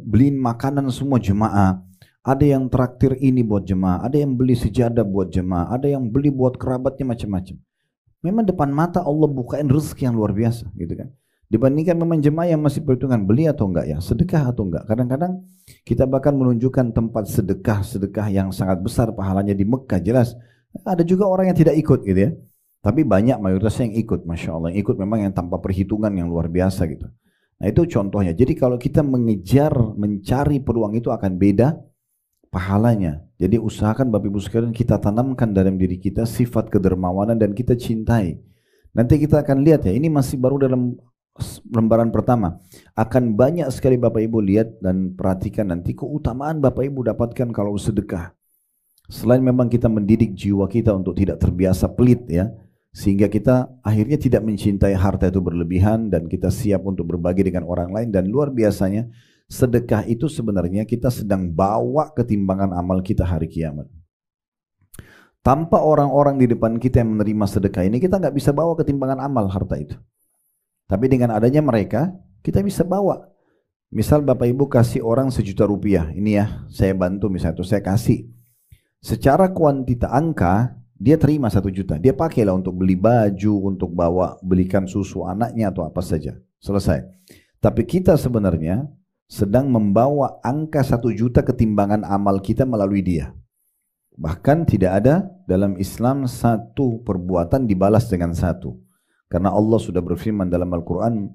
beliin makanan semua jemaah. Ada yang traktir ini buat jemaah. Ada yang beli sejadah buat jemaah. Ada yang beli buat kerabatnya macam-macam. Memang depan mata Allah bukain rezeki yang luar biasa. Gitu kan. Dibandingkan memang jemaah yang masih perhitungan beli atau enggak ya, sedekah atau enggak. Kadang-kadang kita bahkan menunjukkan tempat sedekah yang sangat besar pahalanya di Mekah, jelas. Ada juga orang yang tidak ikut gitu ya. Tapi banyak mayoritasnya yang ikut, Masya Allah. Yang ikut memang yang tanpa perhitungan yang luar biasa gitu. Nah itu contohnya. Jadi kalau kita mencari peluang itu akan beda pahalanya. Jadi usahakan Bapak Ibu sekalian kita tanamkan dalam diri kita sifat kedermawanan dan kita cintai. Nanti kita akan lihat ya, ini masih baru dalam lembaran pertama. Akan banyak sekali Bapak Ibu lihat dan perhatikan nanti keutamaan Bapak Ibu dapatkan kalau sedekah. Selain memang kita mendidik jiwa kita untuk tidak terbiasa pelit ya, sehingga kita akhirnya tidak mencintai harta itu berlebihan dan kita siap untuk berbagi dengan orang lain. Dan luar biasanya sedekah itu sebenarnya kita sedang bawa ketimbangan amal kita hari kiamat. Tanpa orang-orang di depan kita yang menerima sedekah ini, kita nggak bisa bawa ketimbangan amal harta itu. Tapi dengan adanya mereka, kita bisa bawa. Misal Bapak Ibu kasih orang 1 juta rupiah, ini ya saya bantu misalnya, atau saya kasih. Secara kuantita angka, dia terima 1 juta. Dia pakailah untuk beli baju, untuk belikan susu anaknya atau apa saja. Selesai. Tapi kita sebenarnya sedang membawa angka 1 juta ketimbangan amal kita melalui dia. Bahkan tidak ada dalam Islam satu perbuatan dibalas dengan satu. Karena Allah sudah berfirman dalam Al-Quran,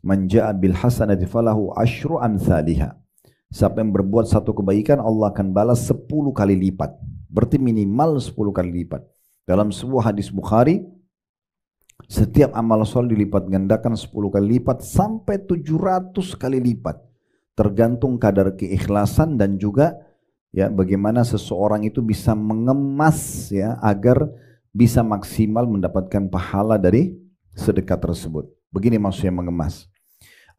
"Man ja'a bil hasanati falahu asyru amsalihha." Siapa yang berbuat satu kebaikan, Allah akan balas 10 kali lipat. Berarti minimal 10 kali lipat. Dalam sebuah hadis Bukhari, setiap amal soleh dilipat gandakan 10 kali lipat sampai 700 kali lipat. Tergantung kadar keikhlasan dan juga ya bagaimana seseorang itu bisa mengemas ya agar bisa maksimal mendapatkan pahala dari sedekah tersebut. Begini maksudnya mengemas.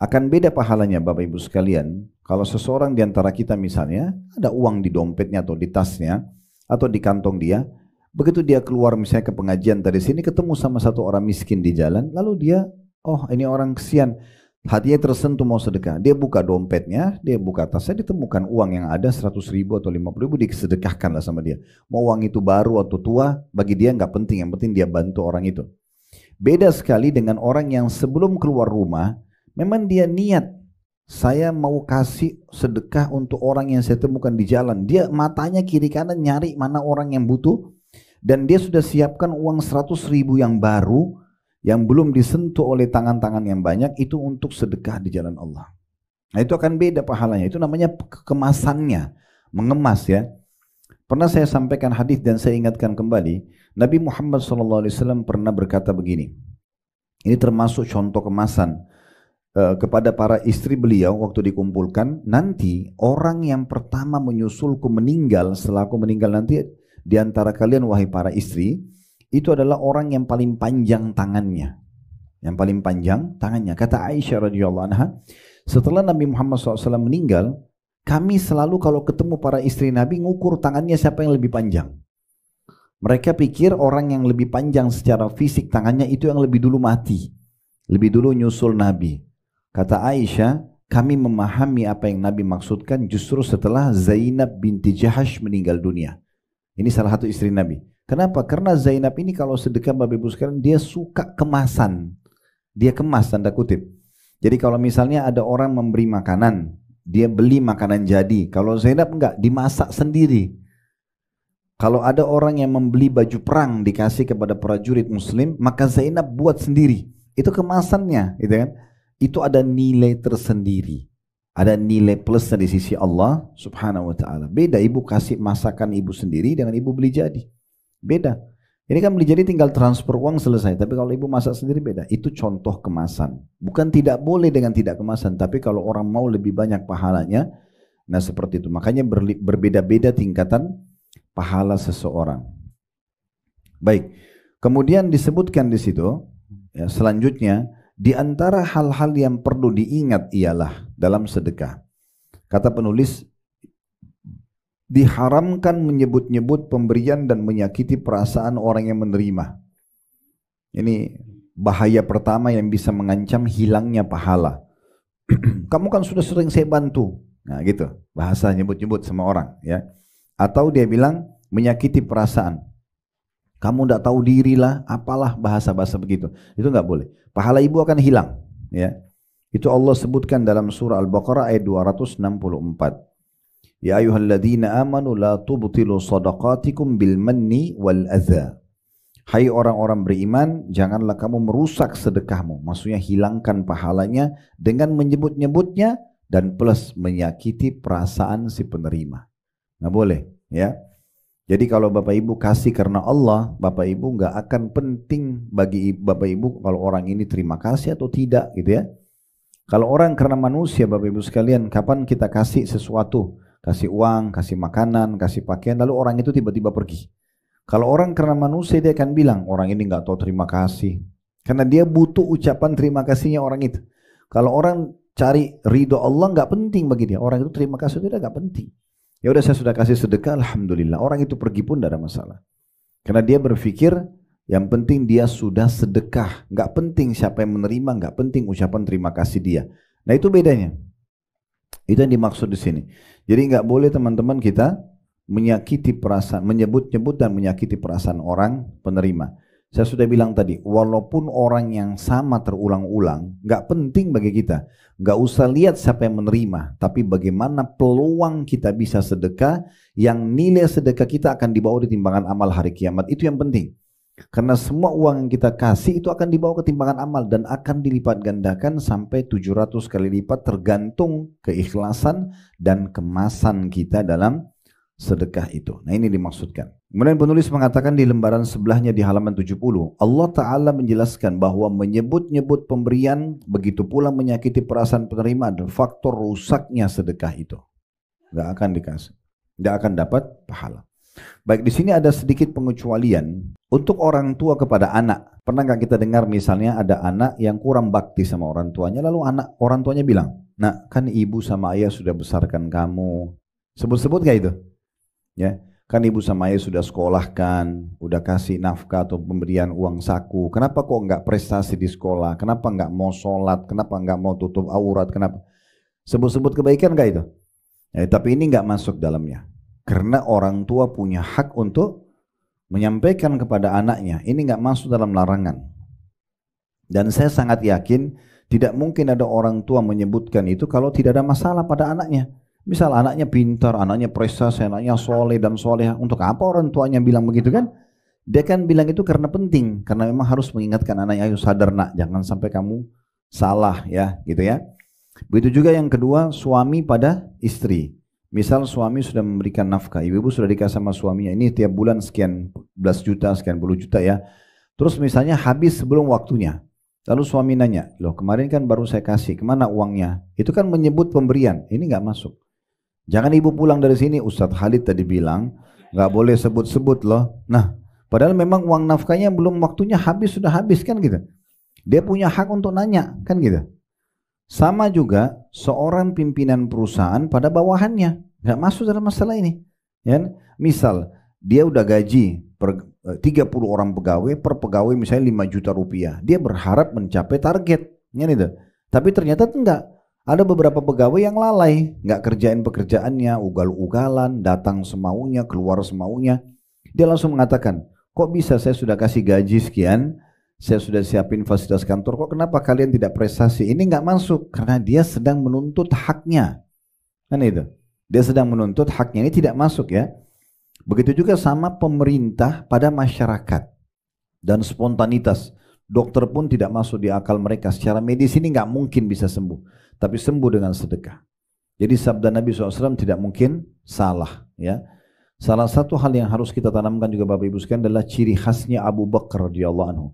Akan beda pahalanya Bapak Ibu sekalian kalau seseorang di antara kita misalnya ada uang di dompetnya atau di tasnya atau di kantong dia, begitu dia keluar misalnya ke pengajian dari sini ketemu sama satu orang miskin di jalan, lalu dia, oh ini orang kesian, hatinya tersentuh mau sedekah, dia buka dompetnya, dia buka tasnya, ditemukan uang yang ada 100 ribu atau 50 ribu, disedekahkan lah sama dia. Mau uang itu baru atau tua, bagi dia nggak penting, yang penting dia bantu orang itu. Beda sekali dengan orang yang sebelum keluar rumah, memang dia niat, saya mau kasih sedekah untuk orang yang saya temukan di jalan. Dia matanya kiri kanan nyari mana orang yang butuh, dan dia sudah siapkan uang 100 ribu yang baru, yang belum disentuh oleh tangan-tangan yang banyak, itu untuk sedekah di jalan Allah. Nah itu akan beda pahalanya, itu namanya kemasannya, mengemas ya. Pernah saya sampaikan hadis dan saya ingatkan kembali, Nabi Muhammad SAW pernah berkata begini, ini termasuk contoh kemasan kepada para istri beliau waktu dikumpulkan, nanti orang yang pertama menyusulku meninggal, setelah aku meninggal nanti di antara kalian wahai para istri, itu adalah orang yang paling panjang tangannya. Yang paling panjang tangannya. Kata Aisyah radhiyallahu anha, setelah Nabi Muhammad SAW meninggal, kami selalu kalau ketemu para istri Nabi ngukur tangannya siapa yang lebih panjang. Mereka pikir orang yang lebih panjang secara fisik tangannya itu yang lebih dulu mati. Lebih dulu nyusul Nabi. Kata Aisyah, kami memahami apa yang Nabi maksudkan justru setelah Zainab binti Jahash meninggal dunia. Ini salah satu istri Nabi. Kenapa? Karena Zainab ini kalau sedekah Bapak Ibu sekalian, dia suka kemasan. Dia kemas tanda kutip. Jadi kalau misalnya ada orang memberi makanan, dia beli makanan jadi. Kalau Zainab enggak, dimasak sendiri. Kalau ada orang yang membeli baju perang dikasih kepada prajurit muslim, maka Zainab buat sendiri. Itu kemasannya, gitu kan? Itu ada nilai tersendiri. Ada nilai plusnya di sisi Allah subhanahu wa ta'ala. Beda ibu kasih masakan ibu sendiri dengan ibu beli jadi. Beda. Ini kan beli jadi tinggal transfer uang selesai. Tapi kalau ibu masak sendiri beda. Itu contoh kemasan. Bukan tidak boleh dengan tidak kemasan. Tapi kalau orang mau lebih banyak pahalanya, nah seperti itu. Makanya berbeda-beda tingkatan pahala seseorang. Baik. Kemudian disebutkan di situ, ya, selanjutnya, di antara hal-hal yang perlu diingat ialah dalam sedekah. Kata penulis, diharamkan menyebut-nyebut pemberian dan menyakiti perasaan orang yang menerima. Ini bahaya pertama yang bisa mengancam hilangnya pahala. Kamu kan sudah sering saya bantu. Nah gitu, bahasa nyebut-nyebut sama orang. Ya. Atau dia bilang menyakiti perasaan. Kamu tidak tahu diri lah, apalah bahasa-bahasa begitu. Itu nggak boleh. Pahala ibu akan hilang. Ya. Itu Allah sebutkan dalam surah Al-Baqarah ayat 264. Ya ayyuhalladzina amanu la tubtilu sadaqatikum bil manni wal adza. Hai orang-orang beriman, janganlah kamu merusak sedekahmu. Maksudnya hilangkan pahalanya dengan menyebut-nyebutnya dan plus menyakiti perasaan si penerima. Nggak boleh. Ya. Jadi kalau Bapak Ibu kasih karena Allah, Bapak Ibu nggak akan penting bagi Bapak Ibu kalau orang ini terima kasih atau tidak gitu ya. Kalau orang karena manusia Bapak Ibu sekalian, kapan kita kasih sesuatu, kasih uang, kasih makanan, kasih pakaian, lalu orang itu tiba-tiba pergi. Kalau orang karena manusia dia akan bilang, orang ini nggak tahu terima kasih. Karena dia butuh ucapan terima kasihnya orang itu. Kalau orang cari ridho Allah nggak penting bagi dia, orang itu terima kasih itu nggak penting. Ya udah saya sudah kasih sedekah, alhamdulillah. Orang itu pergi pun tidak ada masalah. Karena dia berpikir yang penting dia sudah sedekah. Nggak penting siapa yang menerima, nggak penting ucapan terima kasih dia. Nah itu bedanya. Itu yang dimaksud di sini. Jadi nggak boleh teman-teman kita menyakiti perasaan, menyebut-nyebut dan menyakiti perasaan orang penerima. Saya sudah bilang tadi, walaupun orang yang sama terulang-ulang, nggak penting bagi kita. Nggak usah lihat siapa yang menerima, tapi bagaimana peluang kita bisa sedekah, yang nilai sedekah kita akan dibawa di timbangan amal hari kiamat. Itu yang penting. Karena semua uang yang kita kasih itu akan dibawa ke timbangan amal dan akan dilipat gandakan sampai 700 kali lipat tergantung keikhlasan dan kemasan kita dalam sedekah itu. Nah ini dimaksudkan. Kemudian penulis mengatakan di lembaran sebelahnya di halaman 70, Allah Ta'ala menjelaskan bahwa menyebut-nyebut pemberian begitu pula menyakiti perasaan penerima adalah faktor rusaknya sedekah itu. Gak akan dikasih, gak akan dapat pahala. Baik, di sini ada sedikit pengecualian untuk orang tua kepada anak. Pernah gak kita dengar misalnya ada anak yang kurang bakti sama orang tuanya, lalu orang tuanya bilang, "Nak, kan ibu sama ayah sudah besarkan kamu." Sebut-sebut gak itu? Ya, kan ibu sama ayah sudah sekolahkan, udah kasih nafkah atau pemberian uang saku. Kenapa kok nggak prestasi di sekolah? Kenapa nggak mau sholat? Kenapa nggak mau tutup aurat? Kenapa? Sebut-sebut kebaikan nggak itu? Ya, tapi ini nggak masuk dalamnya. Karena orang tua punya hak untuk menyampaikan kepada anaknya. Ini nggak masuk dalam larangan. Dan saya sangat yakin tidak mungkin ada orang tua menyebutkan itu kalau tidak ada masalah pada anaknya. Misal anaknya pintar, anaknya prestasi, anaknya soleh dan soleh. Untuk apa orang tuanya bilang begitu kan? Dia kan bilang itu karena penting. Karena memang harus mengingatkan anaknya, ayo sadar nak, jangan sampai kamu salah ya, gitu ya. Begitu juga yang kedua, suami pada istri. Misal suami sudah memberikan nafkah, ibu-ibu sudah dikasih sama suaminya, ini tiap bulan sekian belas juta, sekian puluh juta ya. Terus misalnya habis sebelum waktunya. Lalu suami nanya, loh kemarin kan baru saya kasih, kemana uangnya? Itu kan menyebut pemberian, ini nggak masuk. Jangan ibu pulang dari sini, Ustadz Khalid tadi bilang, nggak boleh sebut-sebut loh. Nah, padahal memang uang nafkahnya belum waktunya habis, sudah habis kan gitu. Dia punya hak untuk nanya, kan gitu. Sama juga seorang pimpinan perusahaan pada bawahannya, nggak masuk dalam masalah ini. Ya, misal dia udah gaji 30 orang pegawai, per pegawai misalnya 5 juta rupiah. Dia berharap mencapai target, ya gitu. Tapi ternyata enggak. Ada beberapa pegawai yang lalai, nggak kerjain pekerjaannya, ugal-ugalan, datang semaunya, keluar semaunya. Dia langsung mengatakan, kok bisa saya sudah kasih gaji sekian, saya sudah siapin fasilitas kantor, kok kenapa kalian tidak prestasi? Ini nggak masuk, karena dia sedang menuntut haknya. Kan itu. Dia sedang menuntut haknya, ini tidak masuk ya. Begitu juga sama pemerintah pada masyarakat. Dan spontanitas. Dokter pun tidak masuk di akal mereka. Secara medis ini nggak mungkin bisa sembuh. Tapi sembuh dengan sedekah. Jadi sabda Nabi SAW tidak mungkin salah. Ya. Salah satu hal yang harus kita tanamkan juga Bapak Ibu sekalian adalah ciri khasnya Abu Bakar radhiyallahu anhu.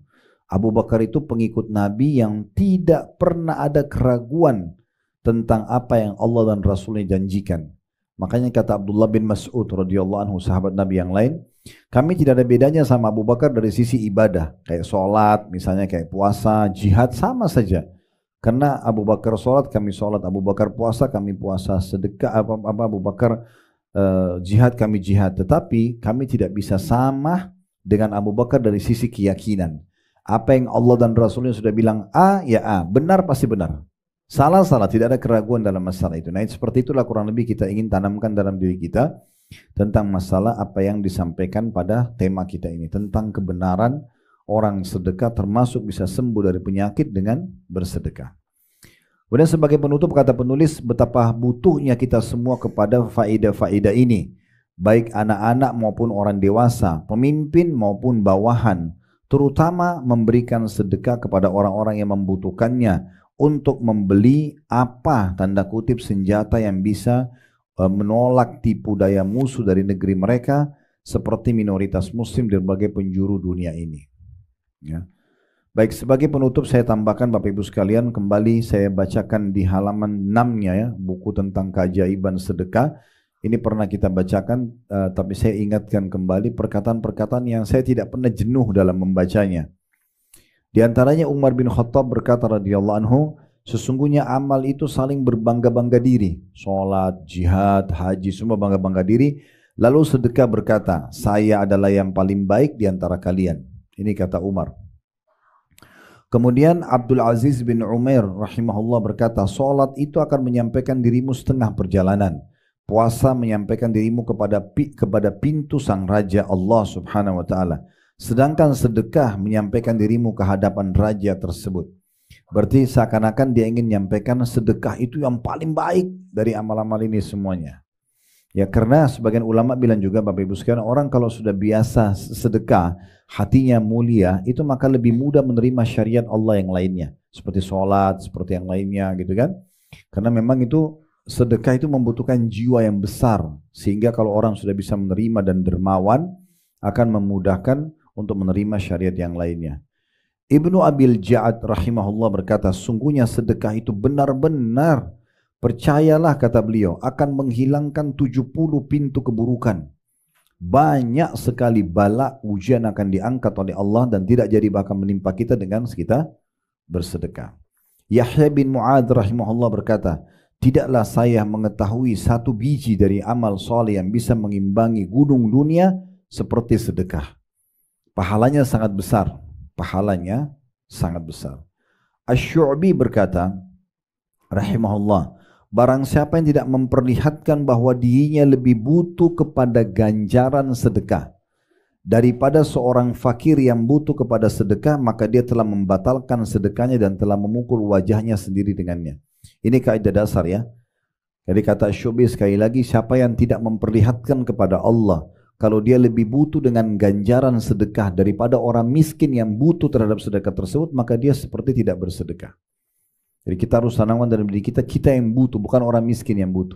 Abu Bakar itu pengikut Nabi yang tidak pernah ada keraguan tentang apa yang Allah dan Rasulnya janjikan. Makanya kata Abdullah bin Mas'ud radhiyallahu anhu, sahabat Nabi yang lain, kami tidak ada bedanya sama Abu Bakar dari sisi ibadah, kayak sholat, misalnya kayak puasa, jihad, sama saja. Karena Abu Bakar sholat, kami sholat, Abu Bakar puasa, kami puasa, sedekah, Abu Bakar jihad, kami jihad. Tetapi kami tidak bisa sama dengan Abu Bakar dari sisi keyakinan. Apa yang Allah dan Rasulnya sudah bilang A, ya A, benar pasti benar. Salah, tidak ada keraguan dalam masalah itu. Nah, seperti itulah kurang lebih kita ingin tanamkan dalam diri kita tentang masalah apa yang disampaikan pada tema kita ini. Tentang kebenaran orang sedekah termasuk bisa sembuh dari penyakit dengan bersedekah. Kemudian sebagai penutup kata penulis, betapa butuhnya kita semua kepada faedah-faedah ini. Baik anak-anak maupun orang dewasa, pemimpin maupun bawahan. Terutama memberikan sedekah kepada orang-orang yang membutuhkannya untuk membeli apa tanda kutip senjata yang bisa menolak tipu daya musuh dari negeri mereka seperti minoritas muslim di berbagai penjuru dunia ini. Ya. Baik, sebagai penutup saya tambahkan Bapak Ibu sekalian, kembali saya bacakan di halaman 6-nya ya, buku tentang keajaiban sedekah. Ini pernah kita bacakan, tapi saya ingatkan kembali perkataan-perkataan yang saya tidak pernah jenuh dalam membacanya. Di antaranya Umar bin Khattab berkata radhiyallahu anhu, sesungguhnya amal itu saling berbangga-bangga diri. Sholat, jihad, haji, semua bangga-bangga diri. Lalu sedekah berkata, saya adalah yang paling baik di antara kalian. Ini kata Umar. Kemudian Abdul Aziz bin Umair rahimahullah berkata, sholat itu akan menyampaikan dirimu setengah perjalanan. Puasa menyampaikan dirimu kepada pintu sang Raja Allah subhanahu wa ta'ala. Sedangkan sedekah menyampaikan dirimu ke hadapan Raja tersebut. Berarti seakan-akan dia ingin menyampaikan sedekah itu yang paling baik dari amal-amal ini semuanya. Ya, karena sebagian ulama bilang juga Bapak Ibu sekalian, orang kalau sudah biasa sedekah, hatinya mulia, itu maka lebih mudah menerima syariat Allah yang lainnya. Seperti sholat, seperti yang lainnya gitu kan. Karena memang itu sedekah itu membutuhkan jiwa yang besar. Sehingga kalau orang sudah bisa menerima dan dermawan, akan memudahkan untuk menerima syariat yang lainnya. Ibnu Abil Ja'ad rahimahullah berkata, sungguhnya sedekah itu benar-benar, percayalah kata beliau, akan menghilangkan 70 pintu keburukan. Banyak sekali bala ujian akan diangkat oleh Allah dan tidak jadi bahkan menimpa kita dengan kita bersedekah. Yahya bin Mu'adz rahimahullah berkata, tidaklah saya mengetahui satu biji dari amal soleh yang bisa mengimbangi gunung dunia seperti sedekah. Pahalanya sangat besar. Pahalanya sangat besar. Asy-Syu'bi berkata, rahimahullah, barang siapa yang tidak memperlihatkan bahwa dirinya lebih butuh kepada ganjaran sedekah daripada seorang fakir yang butuh kepada sedekah, maka dia telah membatalkan sedekahnya dan telah memukul wajahnya sendiri dengannya. Ini kaidah dasar ya. Jadi kata Syu'bi sekali lagi, siapa yang tidak memperlihatkan kepada Allah kalau dia lebih butuh dengan ganjaran sedekah daripada orang miskin yang butuh terhadap sedekah tersebut, maka dia seperti tidak bersedekah. Jadi kita harus tanamkan dalam diri kita, kita yang butuh, bukan orang miskin yang butuh.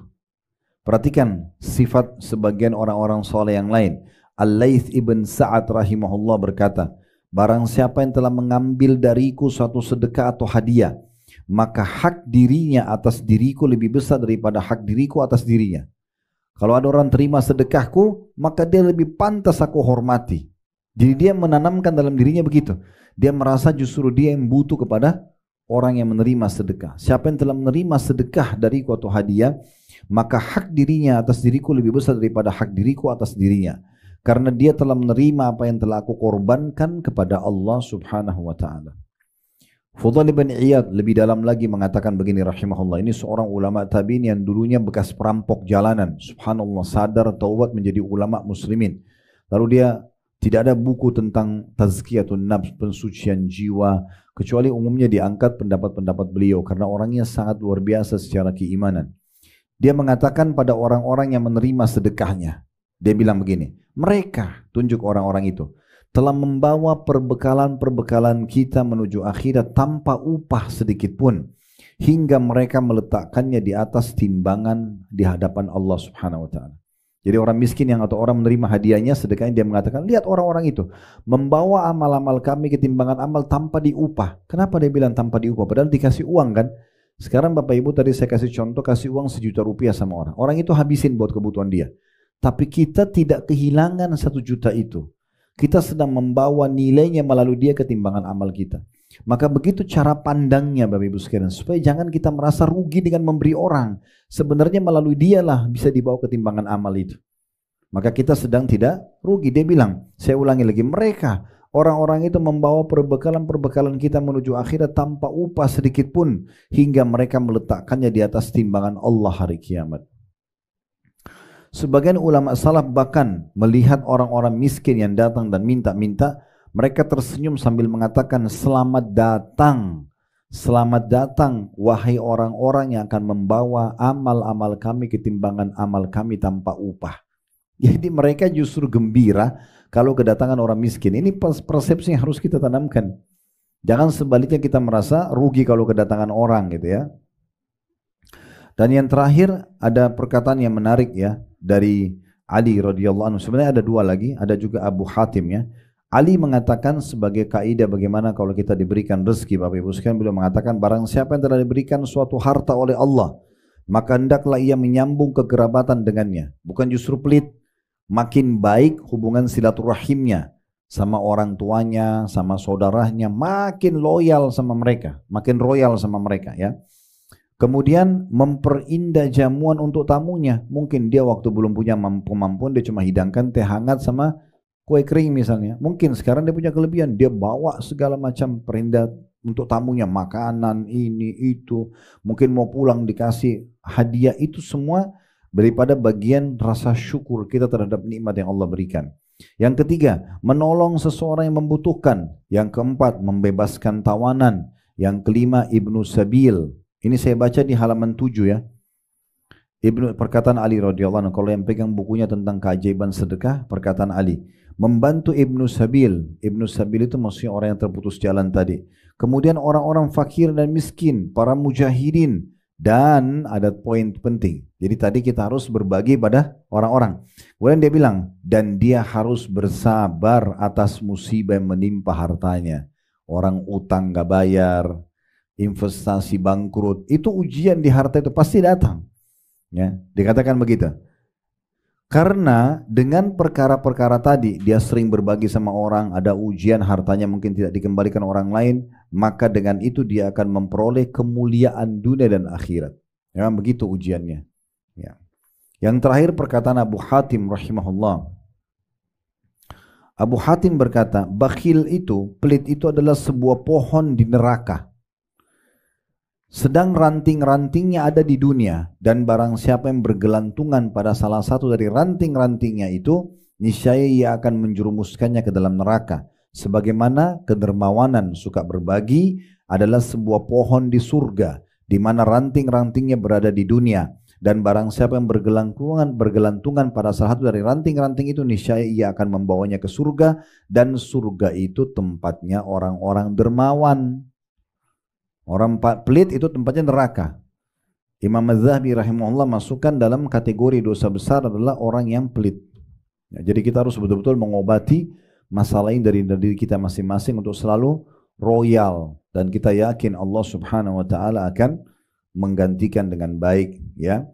Perhatikan sifat sebagian orang-orang soleh yang lain. Al-Laits ibn Sa'ad rahimahullah berkata, barang siapa yang telah mengambil dariku suatu sedekah atau hadiah, maka hak dirinya atas diriku lebih besar daripada hak diriku atas dirinya. Kalau ada orang terima sedekahku, maka dia lebih pantas aku hormati. Jadi dia menanamkan dalam dirinya begitu. Dia merasa justru dia yang butuh kepada orang yang menerima sedekah. Siapa yang telah menerima sedekah dariku atau hadiah, maka hak dirinya atas diriku lebih besar daripada hak diriku atas dirinya. Karena dia telah menerima apa yang telah aku korbankan kepada Allah subhanahu wa ta'ala. Fudail bin Iyad lebih dalam lagi mengatakan begini rahimahullah. Ini seorang ulama tabi'in yang dulunya bekas perampok jalanan. Subhanallah, sadar taubat menjadi ulama muslimin. Lalu dia tidak ada buku tentang tazkiyatun nafs, pensucian jiwa, kecuali umumnya diangkat pendapat-pendapat beliau karena orangnya sangat luar biasa secara keimanan. Dia mengatakan pada orang-orang yang menerima sedekahnya, dia bilang begini, mereka, tunjuk orang-orang itu, telah membawa perbekalan-perbekalan kita menuju akhirat tanpa upah sedikit pun, hingga mereka meletakkannya di atas timbangan di hadapan Allah Subhanahu wa taala. Jadi orang miskin yang atau orang menerima hadiahnya, sedekahnya, dia mengatakan, lihat orang-orang itu membawa amal-amal kami ke timbangan amal tanpa diupah. Kenapa dia bilang tanpa diupah? Padahal dikasih uang kan. Sekarang Bapak Ibu tadi saya kasih contoh, kasih uang 1 juta rupiah sama orang. Orang itu habisin buat kebutuhan dia. Tapi kita tidak kehilangan 1 juta itu. Kita sedang membawa nilainya melalui dia ke timbangan amal kita. Maka begitu cara pandangnya Bapak Ibu sekalian, supaya jangan kita merasa rugi dengan memberi orang. Sebenarnya melalui dialah bisa dibawa ke timbangan amal itu. Maka kita sedang tidak rugi. Dia bilang, saya ulangi lagi, mereka, orang-orang itu membawa perbekalan-perbekalan kita menuju akhirat tanpa upah sedikit pun, hingga mereka meletakkannya di atas timbangan Allah hari kiamat. Sebagian ulama salaf bahkan melihat orang-orang miskin yang datang dan minta-minta, mereka tersenyum sambil mengatakan, selamat datang wahai orang-orang yang akan membawa amal-amal kami ke timbangan amal kami tanpa upah. Jadi mereka justru gembira kalau kedatangan orang miskin. Ini persepsi yang harus kita tanamkan. Jangan sebaliknya kita merasa rugi kalau kedatangan orang gitu ya. Dan yang terakhir ada perkataan yang menarik ya dari Ali radhiyallahu anhu. Sebenarnya ada 2 lagi, ada juga Abu Hatim ya. Ali mengatakan sebagai kaidah bagaimana kalau kita diberikan rezeki, Bapak Ibu sekalian, beliau mengatakan barang siapa yang telah diberikan suatu harta oleh Allah, maka hendaklah ia menyambung kekerabatan dengannya, bukan justru pelit. Makin baik hubungan silaturahimnya sama orang tuanya, sama saudaranya, makin loyal sama mereka, makin royal sama mereka ya. Kemudian memperindah jamuan untuk tamunya. Mungkin dia waktu belum punya kemampuan, dia cuma hidangkan teh hangat sama kue kering misalnya. Mungkin sekarang dia punya kelebihan, dia bawa segala macam perindah untuk tamunya, makanan ini itu. Mungkin mau pulang dikasih hadiah, itu semua daripada bagian rasa syukur kita terhadap nikmat yang Allah berikan. Yang ketiga, menolong seseorang yang membutuhkan. Yang keempat, membebaskan tawanan. Yang kelima, Ibnu Sabil. Ini saya baca di halaman 7 ya. Perkataan Ali radhiyallahu anhu, kalau yang pegang bukunya tentang keajaiban sedekah, perkataan Ali, membantu Ibnu Sabil. Ibnu Sabil itu maksudnya orang yang terputus jalan tadi. Kemudian orang-orang fakir dan miskin, para mujahidin, dan ada poin penting. Jadi tadi kita harus berbagi pada orang-orang. Kemudian dia bilang, dan dia harus bersabar atas musibah yang menimpa hartanya. Orang utang gak bayar, investasi bangkrut, itu ujian di harta itu pasti datang. Ya, dikatakan begitu. Karena dengan perkara-perkara tadi dia sering berbagi sama orang, ada ujian, hartanya mungkin tidak dikembalikan orang lain, maka dengan itu dia akan memperoleh kemuliaan dunia dan akhirat. Ya, begitu ujiannya. Ya. Yang terakhir perkataan Abu Hatim rahimahullah. Abu Hatim berkata, bakhil itu, pelit itu adalah sebuah pohon di neraka. Sedang ranting-rantingnya ada di dunia, dan barang siapa yang bergelantungan pada salah satu dari ranting-rantingnya itu, niscaya ia akan menjerumuskannya ke dalam neraka. Sebagaimana kedermawanan suka berbagi adalah sebuah pohon di surga, di mana ranting-rantingnya berada di dunia, dan barang siapa yang bergelantungan pada salah satu dari ranting-ranting itu, niscaya ia akan membawanya ke surga, dan surga itu tempatnya orang-orang dermawan. Orang pelit itu tempatnya neraka. Imam Az-Zahabi rahimahullah masukkan dalam kategori dosa besar adalah orang yang pelit. Ya, jadi kita harus betul-betul mengobati masalah ini dari diri kita masing-masing untuk selalu royal, dan kita yakin Allah Subhanahu wa taala akan menggantikan dengan baik ya.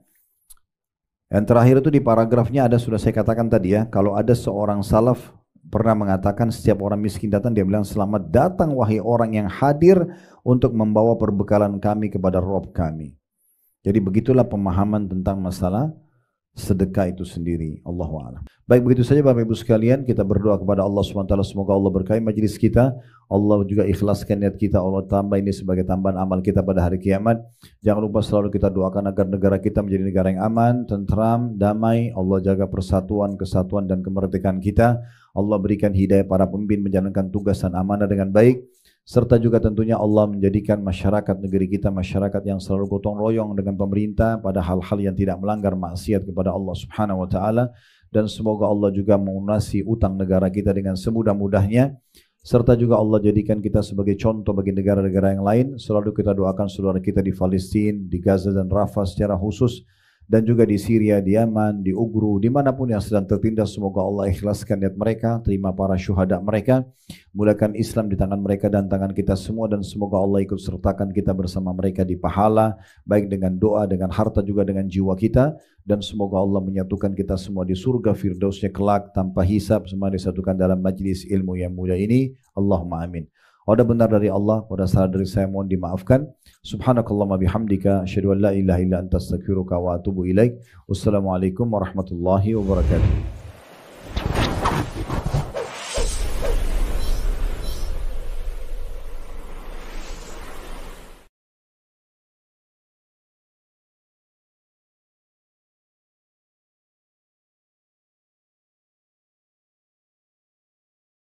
Yang terakhir itu di paragrafnya ada, sudah saya katakan tadi ya, kalau ada seorang salaf pernah mengatakan setiap orang miskin datang, dia bilang, selamat datang wahai orang yang hadir untuk membawa perbekalan kami kepada Rabb kami. Jadi begitulah pemahaman tentang masalah sedekah itu sendiri. Allahu a'lam. Baik, begitu saja Bapak Ibu sekalian, kita berdoa kepada Allah SWT, semoga Allah berkahi majelis kita. Allah juga ikhlaskan niat kita, Allah tambah ini sebagai tambahan amal kita pada hari kiamat. Jangan lupa selalu kita doakan agar negara kita menjadi negara yang aman, tentram, damai. Allah jaga persatuan, kesatuan dan kemerdekaan kita. Allah berikan hidayah para pemimpin menjalankan tugas dan amanah dengan baik. Serta juga tentunya Allah menjadikan masyarakat negeri kita masyarakat yang selalu gotong royong dengan pemerintah pada hal-hal yang tidak melanggar maksiat kepada Allah Subhanahu wa taala, dan semoga Allah juga melunasi utang negara kita dengan semudah-mudahnya, serta juga Allah jadikan kita sebagai contoh bagi negara-negara yang lain. Selalu kita doakan saudara kita di Palestina, di Gaza dan Rafah secara khusus, dan juga di Syria, di Yaman, di Ugru, dimanapun yang sedang tertindas. Semoga Allah ikhlaskan niat mereka, terima para syuhada mereka, mudahkan Islam di tangan mereka dan tangan kita semua, dan semoga Allah ikut sertakan kita bersama mereka di pahala, baik dengan doa, dengan harta, juga dengan jiwa kita, dan semoga Allah menyatukan kita semua di surga Firdausnya kelak tanpa hisab, semua disatukan dalam majlis ilmu yang mulia ini. Allahumma amin. Ada benar dari Allah, pada salah dari saya mohon dimaafkan. Subhanakallahumma bihamdika, asyhadu an la ilaha illa anta astaghfiruka wa atubu ilaik. Wassalamualaikum warahmatullahi wabarakatuh.